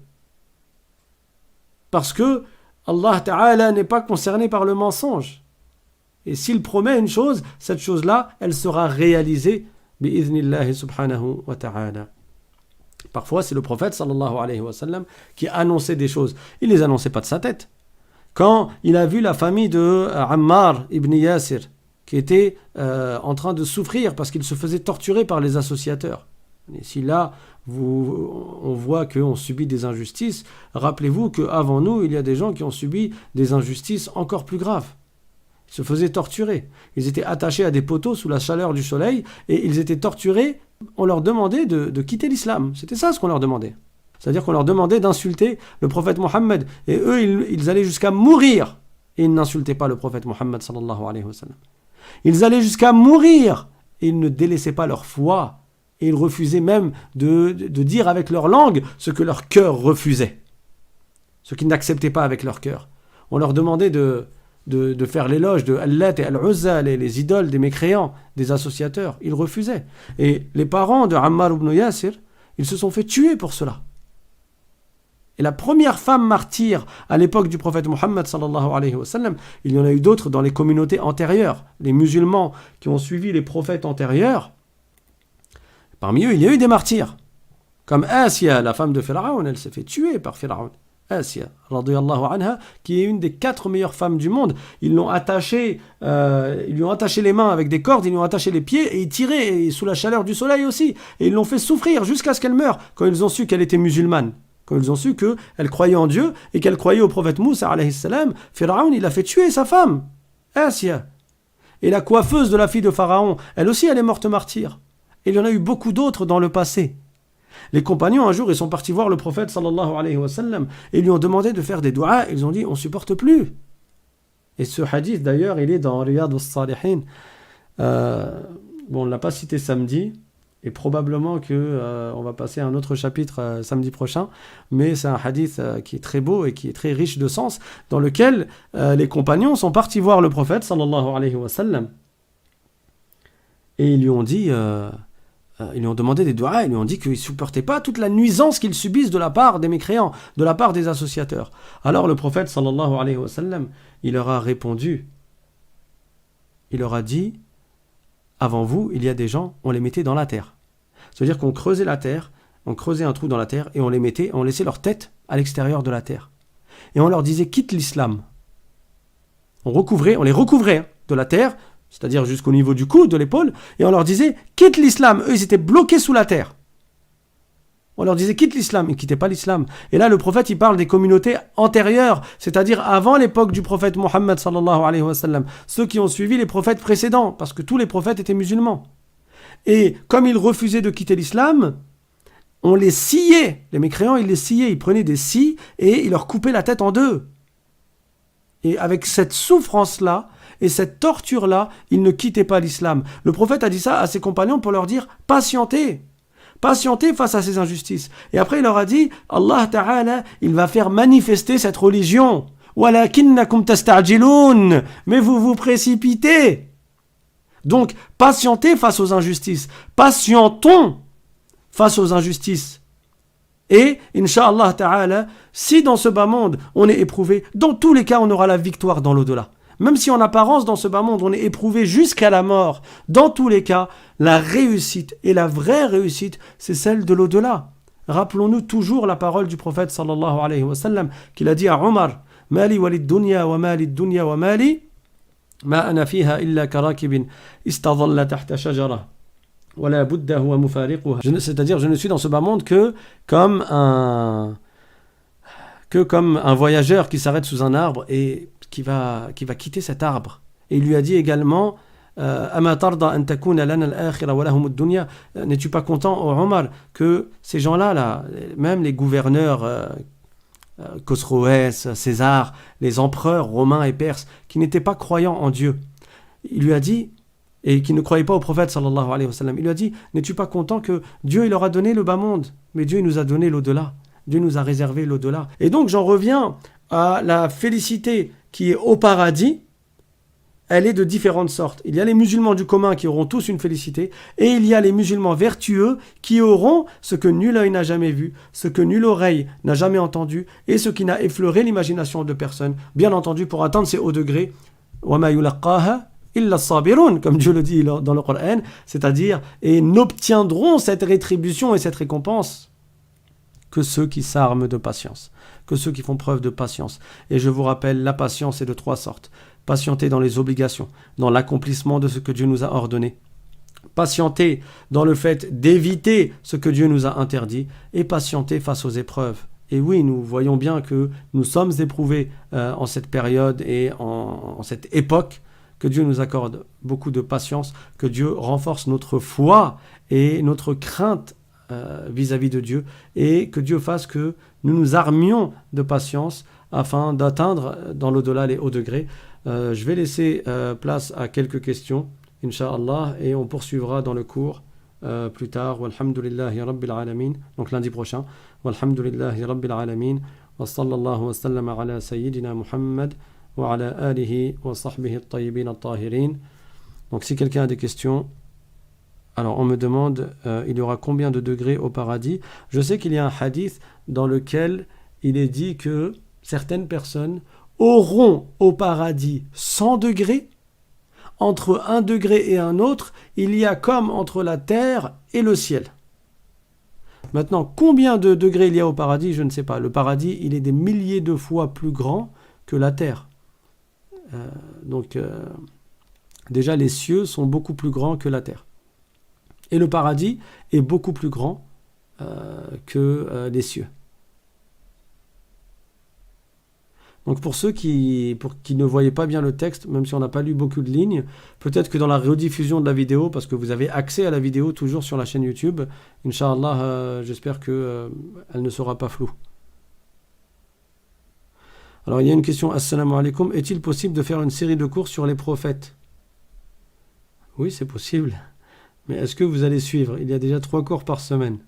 Parce que Allah Ta'ala n'est pas concerné par le mensonge. Et s'il promet une chose, cette chose-là, elle sera réalisée bi'idhnillahi subhanahu wa ta'ala. Parfois, c'est le prophète sallallahu alayhi wa sallam qui annonçait des choses. Il ne les annonçait pas de sa tête. Quand il a vu la famille de Ammar ibn Yasir, qui était en train de souffrir parce qu'il se faisait torturer par les associateurs. Et si là, on voit qu'on subit des injustices, rappelez-vous qu'avant nous, il y a des gens qui ont subi des injustices encore plus graves. Ils se faisaient torturer. Ils étaient attachés à des poteaux sous la chaleur du soleil et ils étaient torturés. On leur demandait de quitter l'islam. C'était ça ce qu'on leur demandait. C'est-à-dire qu'on leur demandait d'insulter le prophète Mohammed. Et eux, ils allaient jusqu'à mourir. Et ils n'insultaient pas le prophète Mohammed sallallahu alayhi wa sallam. Ils allaient jusqu'à mourir. Et ils ne délaissaient pas leur foi. Et ils refusaient même de dire avec leur langue ce que leur cœur refusait. Ce qu'ils n'acceptaient pas avec leur cœur. On leur demandait de faire l'éloge de Allat et Al-Uzza, les idoles des mécréants, des associateurs. Ils refusaient. Et les parents de Ammar ibn Yasir, ils se sont fait tuer pour cela. Et la première femme martyre à l'époque du prophète Mohammed sallallahu alayhi wa sallam, il y en a eu d'autres dans les communautés antérieures, les musulmans qui ont suivi les prophètes antérieurs. Parmi eux, il y a eu des martyrs, Comme Asiya, la femme de Pharaon, elle s'est fait tuer par Pharaon. Asiya, radiyallahu anha, qui est une des 4 meilleures femmes du monde. Ils lui ont attaché les mains avec des cordes, ils lui ont attaché les pieds et ils tiraient et sous la chaleur du soleil aussi. Et ils l'ont fait souffrir jusqu'à ce qu'elle meure. Quand ils ont su qu'elle était musulmane, quand ils ont su qu'elle croyait en Dieu et qu'elle croyait au prophète Moussa alayhi salam, Pharaon, il a fait tuer sa femme, Asiya. Et la coiffeuse de la fille de Pharaon, elle aussi, elle est morte martyre. Et il y en a eu beaucoup d'autres dans le passé. Les compagnons, un jour, ils sont partis voir le prophète sallallahu alayhi wa sallam et lui ont demandé de faire des doigts. Ils ont dit, on ne supporte plus. Et ce hadith, d'ailleurs, il est dans Riyad al-Salihin. On ne l'a pas cité samedi, et probablement qu'on va passer à un autre chapitre samedi prochain, mais c'est un hadith qui est très beau et qui est très riche de sens, dans lequel les compagnons sont partis voir le prophète sallallahu alayhi wa sallam. Et ils lui ont dit... ils lui ont demandé des doigts, ils lui ont dit qu'ils ne supportaient pas toute la nuisance qu'ils subissent de la part des mécréants, de la part des associateurs. Alors le prophète sallallahu alayhi wa sallam, il leur a répondu, il leur a dit, avant vous, il y a des gens, on les mettait dans la terre. C'est-à-dire qu'on creusait la terre, on creusait un trou dans la terre et on les mettait, on laissait leur tête à l'extérieur de la terre. Et on leur disait, quitte l'islam. On les recouvrait de la terre, c'est-à-dire jusqu'au niveau du cou, de l'épaule, et on leur disait, quitte l'islam. Eux, ils étaient bloqués sous la terre. On leur disait, quitte l'islam. Ils ne quittaient pas l'islam. Et là, le prophète, il parle des communautés antérieures, c'est-à-dire avant l'époque du prophète Mohammed, sallallahu alayhi wa sallam, ceux qui ont suivi les prophètes précédents, parce que tous les prophètes étaient musulmans. Et comme ils refusaient de quitter l'islam, on les sciait. Les mécréants, ils les sciaient. Ils prenaient des scies et ils leur coupaient la tête en deux. Et avec cette souffrance-là, et cette torture-là, ils ne quittaient pas l'islam. Le prophète a dit ça à ses compagnons pour leur dire « Patientez ! Patientez face à ces injustices. » Et après, il leur a dit « Allah Ta'ala, il va faire manifester cette religion. وَلَكِنَّكُمْ تَسْتَعْجِلُونَ » Mais vous vous précipitez. Donc, patientez face aux injustices. Patientons face aux injustices. Et, Inch'Allah Ta'ala, si dans ce bas monde, on est éprouvé, dans tous les cas, on aura la victoire dans l'au-delà. Même si en apparence, dans ce bas monde, on est éprouvé jusqu'à la mort, dans tous les cas, la réussite, et la vraie réussite, c'est celle de l'au-delà. Rappelons-nous toujours la parole du prophète sallallahu alayhi wa sallam, qu'il a dit à Omar, « Mali walid dunya wa mali dunya wa mali, ma ana fiha illa karakibin, istadalla tahta shajara. » C'est-à-dire, je ne suis dans ce bas monde que comme un voyageur qui s'arrête sous un arbre et qui va quitter cet arbre. Et il lui a dit également, n'es-tu pas content, ô Omar, que ces gens-là, même les gouverneurs, Khosroès, César, les empereurs romains et perses, qui n'étaient pas croyants en Dieu, il lui a dit, et qui ne croyaient pas au prophète sallallahu alayhi wa sallam, il lui a dit, n'es-tu pas content que Dieu il leur a donné le bas monde, mais Dieu il nous a donné l'au-delà. Dieu nous a réservé l'au-delà. Et donc j'en reviens à la félicité qui est au paradis. Elle est de différentes sortes. Il y a les musulmans du commun qui auront tous une félicité, et il y a les musulmans vertueux qui auront ce que nul œil n'a jamais vu, ce que nulle oreille n'a jamais entendu, et ce qui n'a effleuré l'imagination de personne. Bien entendu, pour atteindre ces hauts degrés, وَمَا يُلَقَّاهَا إِلَّا الصَّابِرُونَ, comme Dieu le dit dans le Coran, c'est-à-dire, et n'obtiendront cette rétribution et cette récompense que ceux qui s'arment de patience, que ceux qui font preuve de patience. Et je vous rappelle, la patience est de 3 sortes. Patienter dans les obligations, dans l'accomplissement de ce que Dieu nous a ordonné. Patienter dans le fait d'éviter ce que Dieu nous a interdit. Et patienter face aux épreuves. Et oui, nous voyons bien que nous sommes éprouvés en cette période et en cette époque, que Dieu nous accorde beaucoup de patience, que Dieu renforce notre foi et notre crainte vis-à-vis de Dieu, et que Dieu fasse que nous nous armions de patience afin d'atteindre dans l'au-delà les hauts degrés. Je vais laisser place à quelques questions, Inch'Allah, et on poursuivra dans le cours plus tard. Walhamdulillahi Rabbil Alamin, donc lundi prochain. Walhamdulillahi Rabbil Alamin, wa sallallahu wa sallam ala Sayyidina Muhammad wa ala alihi wa sahbihi at-tayyibin at-tahirin. Donc si quelqu'un a des questions, alors on me demande, il y aura combien de degrés au paradis? Je sais qu'il y a un hadith dans lequel il est dit que certaines personnes auront au paradis 100 degrés. Entre un degré et un autre, il y a comme entre la terre et le ciel. Maintenant, combien de degrés il y a au paradis, je ne sais pas. Le paradis, il est des milliers de fois plus grand que la terre. Donc, déjà, les cieux sont beaucoup plus grands que la terre. Et le paradis est beaucoup plus grand que les cieux. Donc pour ceux qui ne voyaient pas bien le texte, même si on n'a pas lu beaucoup de lignes, peut-être que dans la rediffusion de la vidéo, parce que vous avez accès à la vidéo toujours sur la chaîne YouTube, Inch'Allah, j'espère qu'elle ne sera pas floue. Alors il y a une question, Assalamu alaikum, est-il possible de faire une série de cours sur les prophètes? Oui, c'est possible. Mais est-ce que vous allez suivre? Il y a déjà 3 cours par semaine.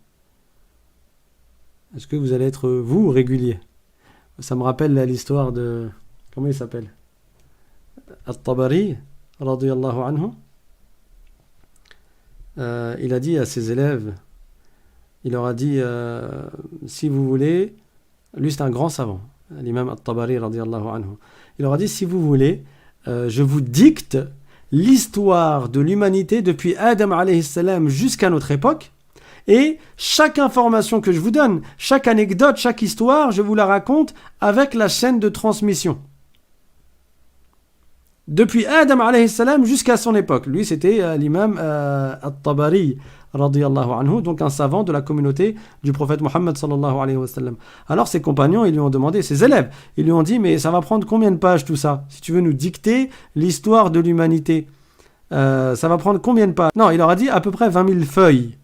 Est-ce que vous allez être, vous, régulier? Ça me rappelle l'histoire de... Comment il s'appelle? At-Tabari, radiyallahu anhu. Il a dit à ses élèves, il leur a dit, si vous voulez... Lui, c'est un grand savant, l'imam At-Tabari, radiyallahu anhu. Il leur a dit, si vous voulez, je vous dicte l'histoire de l'humanité depuis Adam alayhi salam jusqu'à notre époque. Et chaque information que je vous donne, chaque anecdote, chaque histoire, je vous la raconte avec la chaîne de transmission. Depuis Adam alayhi salam jusqu'à son époque. Lui, c'était l'imam At-Tabari, radiyallahu anhu, donc un savant de la communauté du prophète Mohammed sallallahu alayhi wa sallam. Alors ses compagnons, ils lui ont demandé, ses élèves, ils lui ont dit, mais ça va prendre combien de pages tout ça? Si tu veux nous dicter l'histoire de l'humanité, ça va prendre combien de pages? Non, il leur a dit à peu près 20 000 feuilles.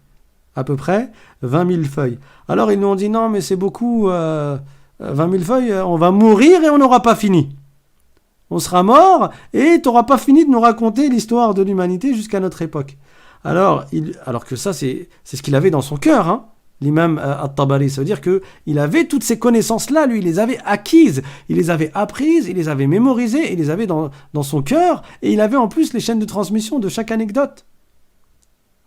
À peu près 20 000 feuilles. Alors ils nous ont dit non mais c'est beaucoup, 20 000 feuilles, on va mourir et on n'aura pas fini. On sera mort et tu n'auras pas fini de nous raconter l'histoire de l'humanité jusqu'à notre époque. Alors que ça c'est ce qu'il avait dans son cœur, hein, l'imam At-Tabari. Ça veut dire qu'il avait toutes ces connaissances-là, lui il les avait acquises, il les avait apprises, il les avait mémorisées, il les avait dans son cœur et il avait en plus les chaînes de transmission de chaque anecdote.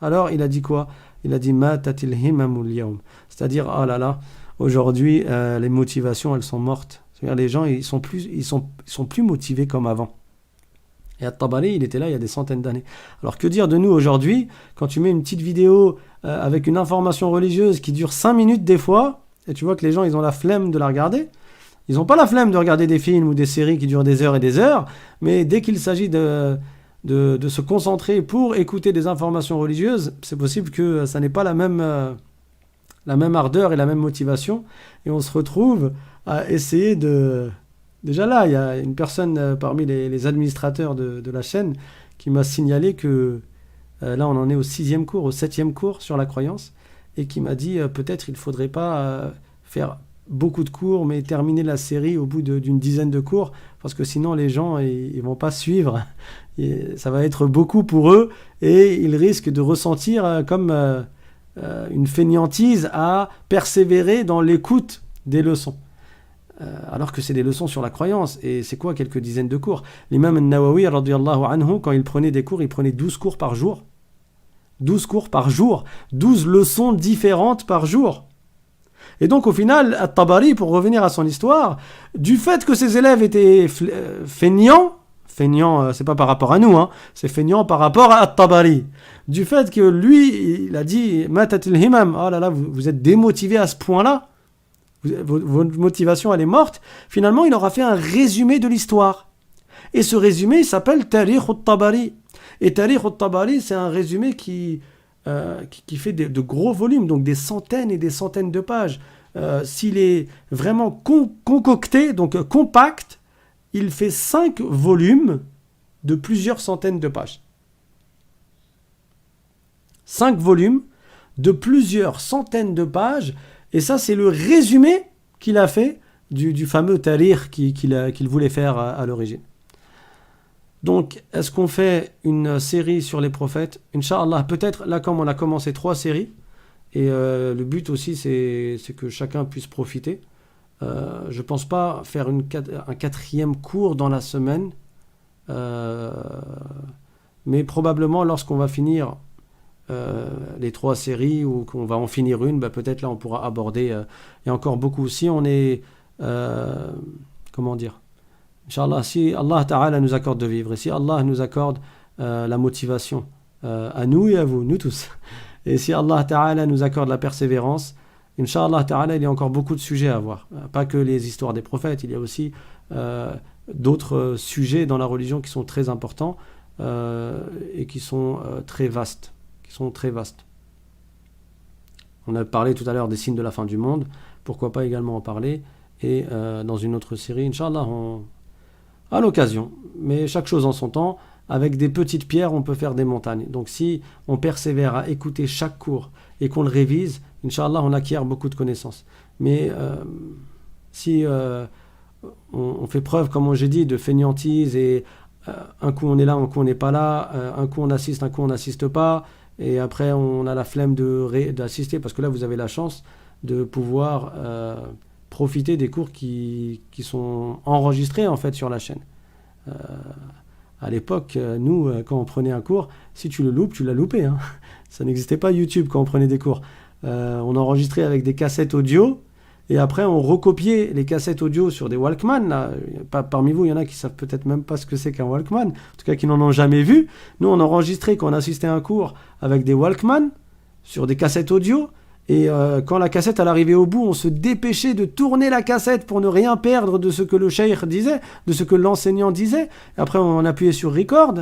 Alors il a dit quoi? Il a dit matatil himamul yawm, c'est-à-dire oh là là, aujourd'hui les motivations elles sont mortes. C'est-à-dire les gens ils sont plus motivés comme avant. Et At-Tabari il était là il y a des centaines d'années. Alors que dire de nous aujourd'hui quand tu mets une petite vidéo avec une information religieuse qui dure 5 minutes des fois et tu vois que les gens ils ont la flemme de la regarder. Ils n'ont pas la flemme de regarder des films ou des séries qui durent des heures, mais dès qu'il s'agit de se concentrer pour écouter des informations religieuses, c'est possible que ça n'ait pas la même ardeur et la même motivation, et on se retrouve à essayer de... Déjà là, il y a une personne parmi les administrateurs de la chaîne qui m'a signalé que là on en est au 6e cours, au 7e cours sur la croyance, et qui m'a dit peut-être il ne faudrait pas faire beaucoup de cours, mais terminer la série au bout d'une dizaine de cours, parce que sinon les gens ils vont pas suivre. Et ça va être beaucoup pour eux et ils risquent de ressentir comme une fainéantise à persévérer dans l'écoute des leçons. Alors que c'est des leçons sur la croyance. Et c'est quoi quelques dizaines de cours? L'imam An-Nawawi, radiyallahu anhu, quand il prenait des cours, il prenait 12 cours par jour. 12 cours par jour. 12 leçons différentes par jour. Et donc au final, At-Tabari, pour revenir à son histoire, du fait que ses élèves étaient feignants, c'est pas par rapport à nous, hein, c'est feignant par rapport à At-Tabari. Du fait que lui, il a dit Matatil himam, oh là là, vous êtes démotivé à ce point-là, votre motivation elle est morte. Finalement, il leur a fait un résumé de l'histoire. Et ce résumé, il s'appelle Tarikh At-Tabari. Et Tarikh At-Tabari, c'est un résumé qui fait de gros volumes, donc des centaines et des centaines de pages. S'il est vraiment concocté, donc compact, il fait 5 volumes de plusieurs centaines de pages. 5 volumes de plusieurs centaines de pages, et ça c'est le résumé qu'il a fait du fameux tarikh qu'il voulait faire à l'origine. Donc, est-ce qu'on fait une série sur les prophètes? Inch'Allah, peut-être, là comme on a commencé 3 séries, et le but aussi c'est que chacun puisse profiter. Je ne pense pas faire un 4e cours dans la semaine, mais probablement lorsqu'on va finir les 3 séries ou qu'on va en finir une, peut-être là on pourra aborder, il y a encore beaucoup. Si on est, comment dire, Inch'Allah, si Allah Ta'ala nous accorde de vivre, et si Allah nous accorde la motivation, à nous et à vous, nous tous, Et si Allah Ta'ala nous accorde la persévérance, Inch'Allah Ta'ala, il y a encore beaucoup de sujets à voir. Pas que les histoires des prophètes, il y a aussi d'autres sujets dans la religion qui sont très importants et qui sont très vastes. On a parlé tout à l'heure des signes de la fin du monde. Pourquoi pas également en parler. Et dans une autre série, Inch'Allah, à l'occasion. Mais chaque chose en son temps. Avec des petites pierres, on peut faire des montagnes. Donc si on persévère à écouter chaque cours et qu'on le révise, Inch'Allah, on acquiert beaucoup de connaissances. Mais si on fait preuve, comme j'ai dit, de fainéantise et un coup on est là, un coup on n'est pas là, un coup on assiste, un coup on n'assiste pas, et après on a la flemme d'assister, parce que là vous avez la chance de pouvoir profiter des cours qui sont enregistrés en fait sur la chaîne. À l'époque, nous, quand on prenait un cours, si tu le loupes, tu l'as loupé. Hein. Ça n'existait pas YouTube quand on prenait des cours. On enregistrait avec des cassettes audio et après on recopiait les cassettes audio sur des Walkman. Là. Parmi vous, il y en a qui savent peut-être même pas ce que c'est qu'un Walkman, en tout cas qui n'en ont jamais vu. Nous, on enregistrait quand on assistait à un cours avec des Walkman sur des cassettes audio. Et quand la cassette elle arrivait au bout, on se dépêchait de tourner la cassette pour ne rien perdre de ce que le cheikh disait, de ce que l'enseignant disait. Après, on appuyait sur record.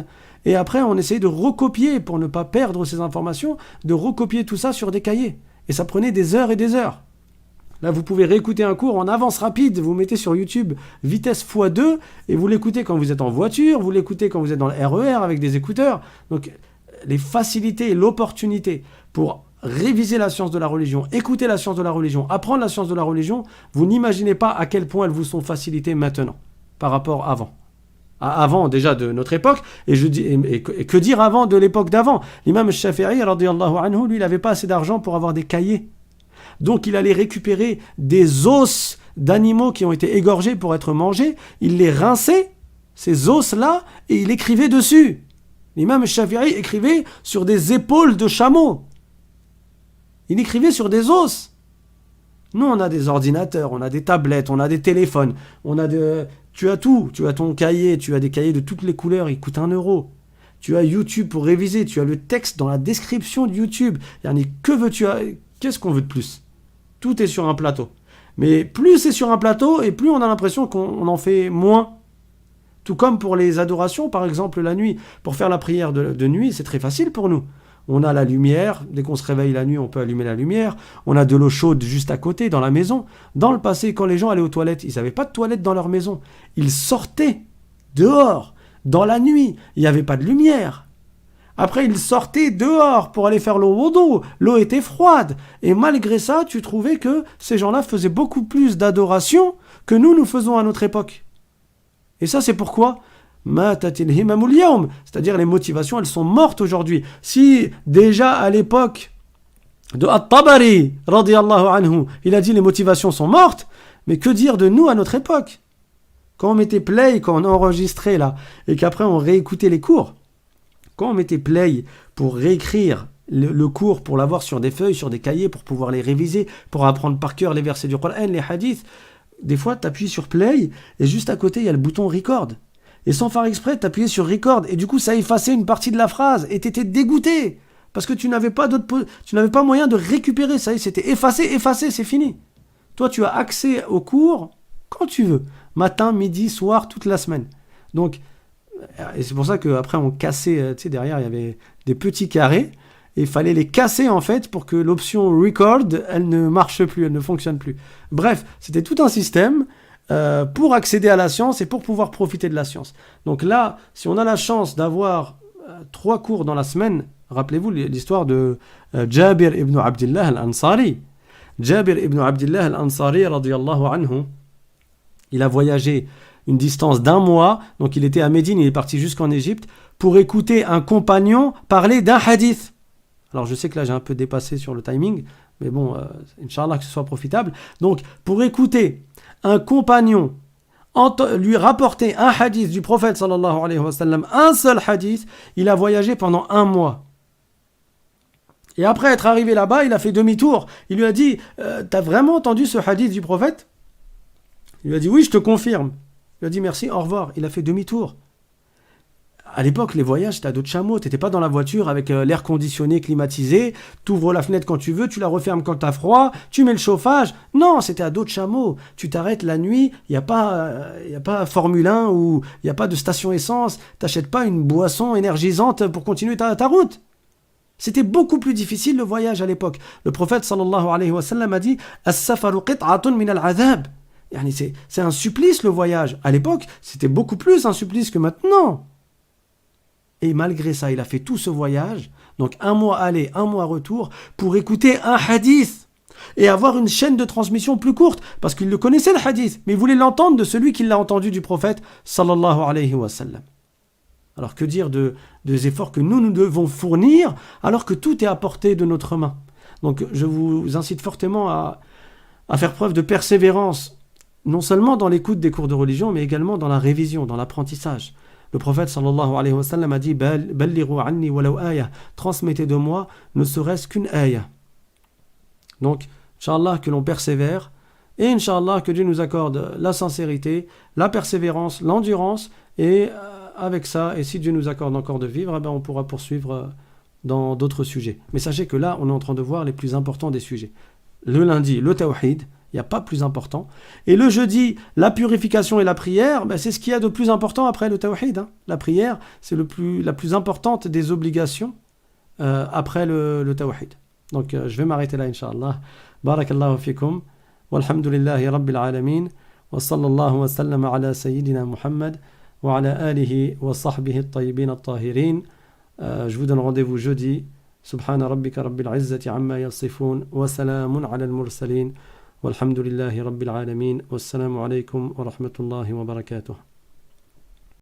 Et après, on essayait de recopier, pour ne pas perdre ces informations, de recopier tout ça sur des cahiers. Et ça prenait des heures et des heures. Là, vous pouvez réécouter un cours en avance rapide. Vous mettez sur YouTube vitesse x2 et vous l'écoutez quand vous êtes en voiture, vous l'écoutez quand vous êtes dans le RER avec des écouteurs. Donc, les facilités et l'opportunité pour réviser la science de la religion, écouter la science de la religion, apprendre la science de la religion, vous n'imaginez pas à quel point elles vous sont facilitées maintenant par rapport à avant. Avant déjà de notre époque, et que dire avant de l'époque d'avant. L'imam Shafi'i, radiyallahu anhu, lui, il n'avait pas assez d'argent pour avoir des cahiers. Donc il allait récupérer des os d'animaux qui ont été égorgés pour être mangés, il les rinçait, ces os-là, et il écrivait dessus. L'imam Shafi'i écrivait sur des épaules de chameaux. Il écrivait sur des os. Nous, on a des ordinateurs, on a des tablettes, on a des téléphones, tu as tout. Tu as ton cahier, tu as des cahiers de toutes les couleurs, ils coûtent 1 euro. Tu as YouTube pour réviser, tu as le texte dans la description de YouTube. Que veux-tu? Qu'est-ce qu'on veut de plus? Tout est sur un plateau. Mais plus c'est sur un plateau, et plus on a l'impression qu'on en fait moins. Tout comme pour les adorations, par exemple la nuit. Pour faire la prière de nuit, c'est très facile pour nous. On a la lumière, dès qu'on se réveille la nuit, on peut allumer la lumière. On a de l'eau chaude juste à côté, dans la maison. Dans le passé, quand les gens allaient aux toilettes, ils n'avaient pas de toilettes dans leur maison. Ils sortaient dehors, dans la nuit. Il n'y avait pas de lumière. Après, ils sortaient dehors pour aller faire le wudu. L'eau était froide. Et malgré ça, tu trouvais que ces gens-là faisaient beaucoup plus d'adoration que nous faisons à notre époque. Et ça, c'est pourquoi c'est-à-dire les motivations, elles sont mortes aujourd'hui. Si déjà à l'époque de At-Tabari, radiyallahu anhu, il a dit les motivations sont mortes, mais que dire de nous à notre époque? Quand on mettait play, quand on enregistrait là, et qu'après on réécoutait les cours, quand on mettait play pour réécrire le cours, pour l'avoir sur des feuilles, sur des cahiers, pour pouvoir les réviser, pour apprendre par cœur les versets du Coran, les hadiths, des fois tu appuies sur play, et juste à côté il y a le bouton record. Et sans faire exprès, t'appuyais sur record, et du coup ça effaçait une partie de la phrase, et t'étais dégoûté, parce que tu n'avais pas moyen de récupérer, ça y est, c'était effacé, c'est fini. Toi tu as accès au cours quand tu veux, matin, midi, soir, toute la semaine. Donc, et c'est pour ça qu'après on cassait, tu sais, derrière il y avait des petits carrés, et il fallait les casser en fait pour que l'option record, elle ne marche plus, elle ne fonctionne plus. Bref, c'était tout un système pour accéder à la science et pour pouvoir profiter de la science. Donc là, si on a la chance d'avoir 3 cours dans la semaine, rappelez-vous l'histoire de Jabir ibn Abdullah al-Ansari. Jabir ibn Abdullah al-Ansari, radiyallahu anhu, il a voyagé une distance d'1 mois, donc il était à Médine, il est parti jusqu'en Égypte, pour écouter un compagnon parler d'un hadith. Alors je sais que là j'ai un peu dépassé sur le timing, mais bon, Inch'Allah que ce soit profitable. Donc pour écouter un compagnon lui rapporter un hadith du prophète sallallahu alayhi wa sallam, un seul hadith, il a voyagé pendant 1 mois. Et après être arrivé là-bas, il a fait demi-tour. Il lui a dit, t'as vraiment entendu ce hadith du prophète? Il lui a dit, oui, je te confirme. Il lui a dit, merci, au revoir. Il a fait demi-tour. À l'époque, les voyages, c'était à dos de chameau. Tu n'étais pas dans la voiture avec l'air conditionné, climatisé. Tu ouvres la fenêtre quand tu veux, tu la refermes quand tu as froid, tu mets le chauffage. Non, c'était à dos de chameau. Tu t'arrêtes la nuit, il n'y a pas Formule 1 ou il n'y a pas de station essence. Tu n'achètes pas une boisson énergisante pour continuer ta route. C'était beaucoup plus difficile le voyage à l'époque. Le prophète sallallahu alayhi wa sallam a dit As-safaru qit'atun min al-'adhab. Yani c'est un supplice le voyage. À l'époque, c'était beaucoup plus un supplice que maintenant. Et malgré ça, il a fait tout ce voyage, donc 1 mois aller, 1 mois retour, pour écouter un hadith et avoir une chaîne de transmission plus courte, parce qu'il le connaissait le hadith, mais il voulait l'entendre de celui qui l'a entendu du prophète sallallahu alayhi wa sallam. Alors que dire des efforts que nous devons fournir alors que tout est à portée de notre main. Donc je vous incite fortement à faire preuve de persévérance, non seulement dans l'écoute des cours de religion, mais également dans la révision, dans l'apprentissage. Le prophète sallallahu alayhi wa sallam a dit Ballighu anni walau aya, transmettez de moi ne serait-ce qu'une aya. Donc, Inch'Allah, que l'on persévère et Inch'Allah, que Dieu nous accorde la sincérité, la persévérance, l'endurance et avec ça, et si Dieu nous accorde encore de vivre, eh ben on pourra poursuivre dans d'autres sujets. Mais sachez que là, on est en train de voir les plus importants des sujets. Le lundi, le tawhid, il n'y a pas plus important. Et le jeudi, la purification et la prière, ben c'est ce qu'il y a de plus important après le tawhid. Hein. La prière, c'est la plus importante des obligations après le tawhid. Donc je vais m'arrêter là, Inch'Allah. Barakallahu fikum. Walhamdulillahi rabbil alamin. Wa sallallahu wa sallam ala sayyidina Muhammad. Wa ala alihi wa sahbihi at-tayyibin at-tahirin. Je vous donne rendez-vous jeudi. Subhana rabbika rabbil izzati amma yasifun. Wa salamun ala al-mursalin. والحمد لله رب العالمين والسلام عليكم ورحمة الله وبركاته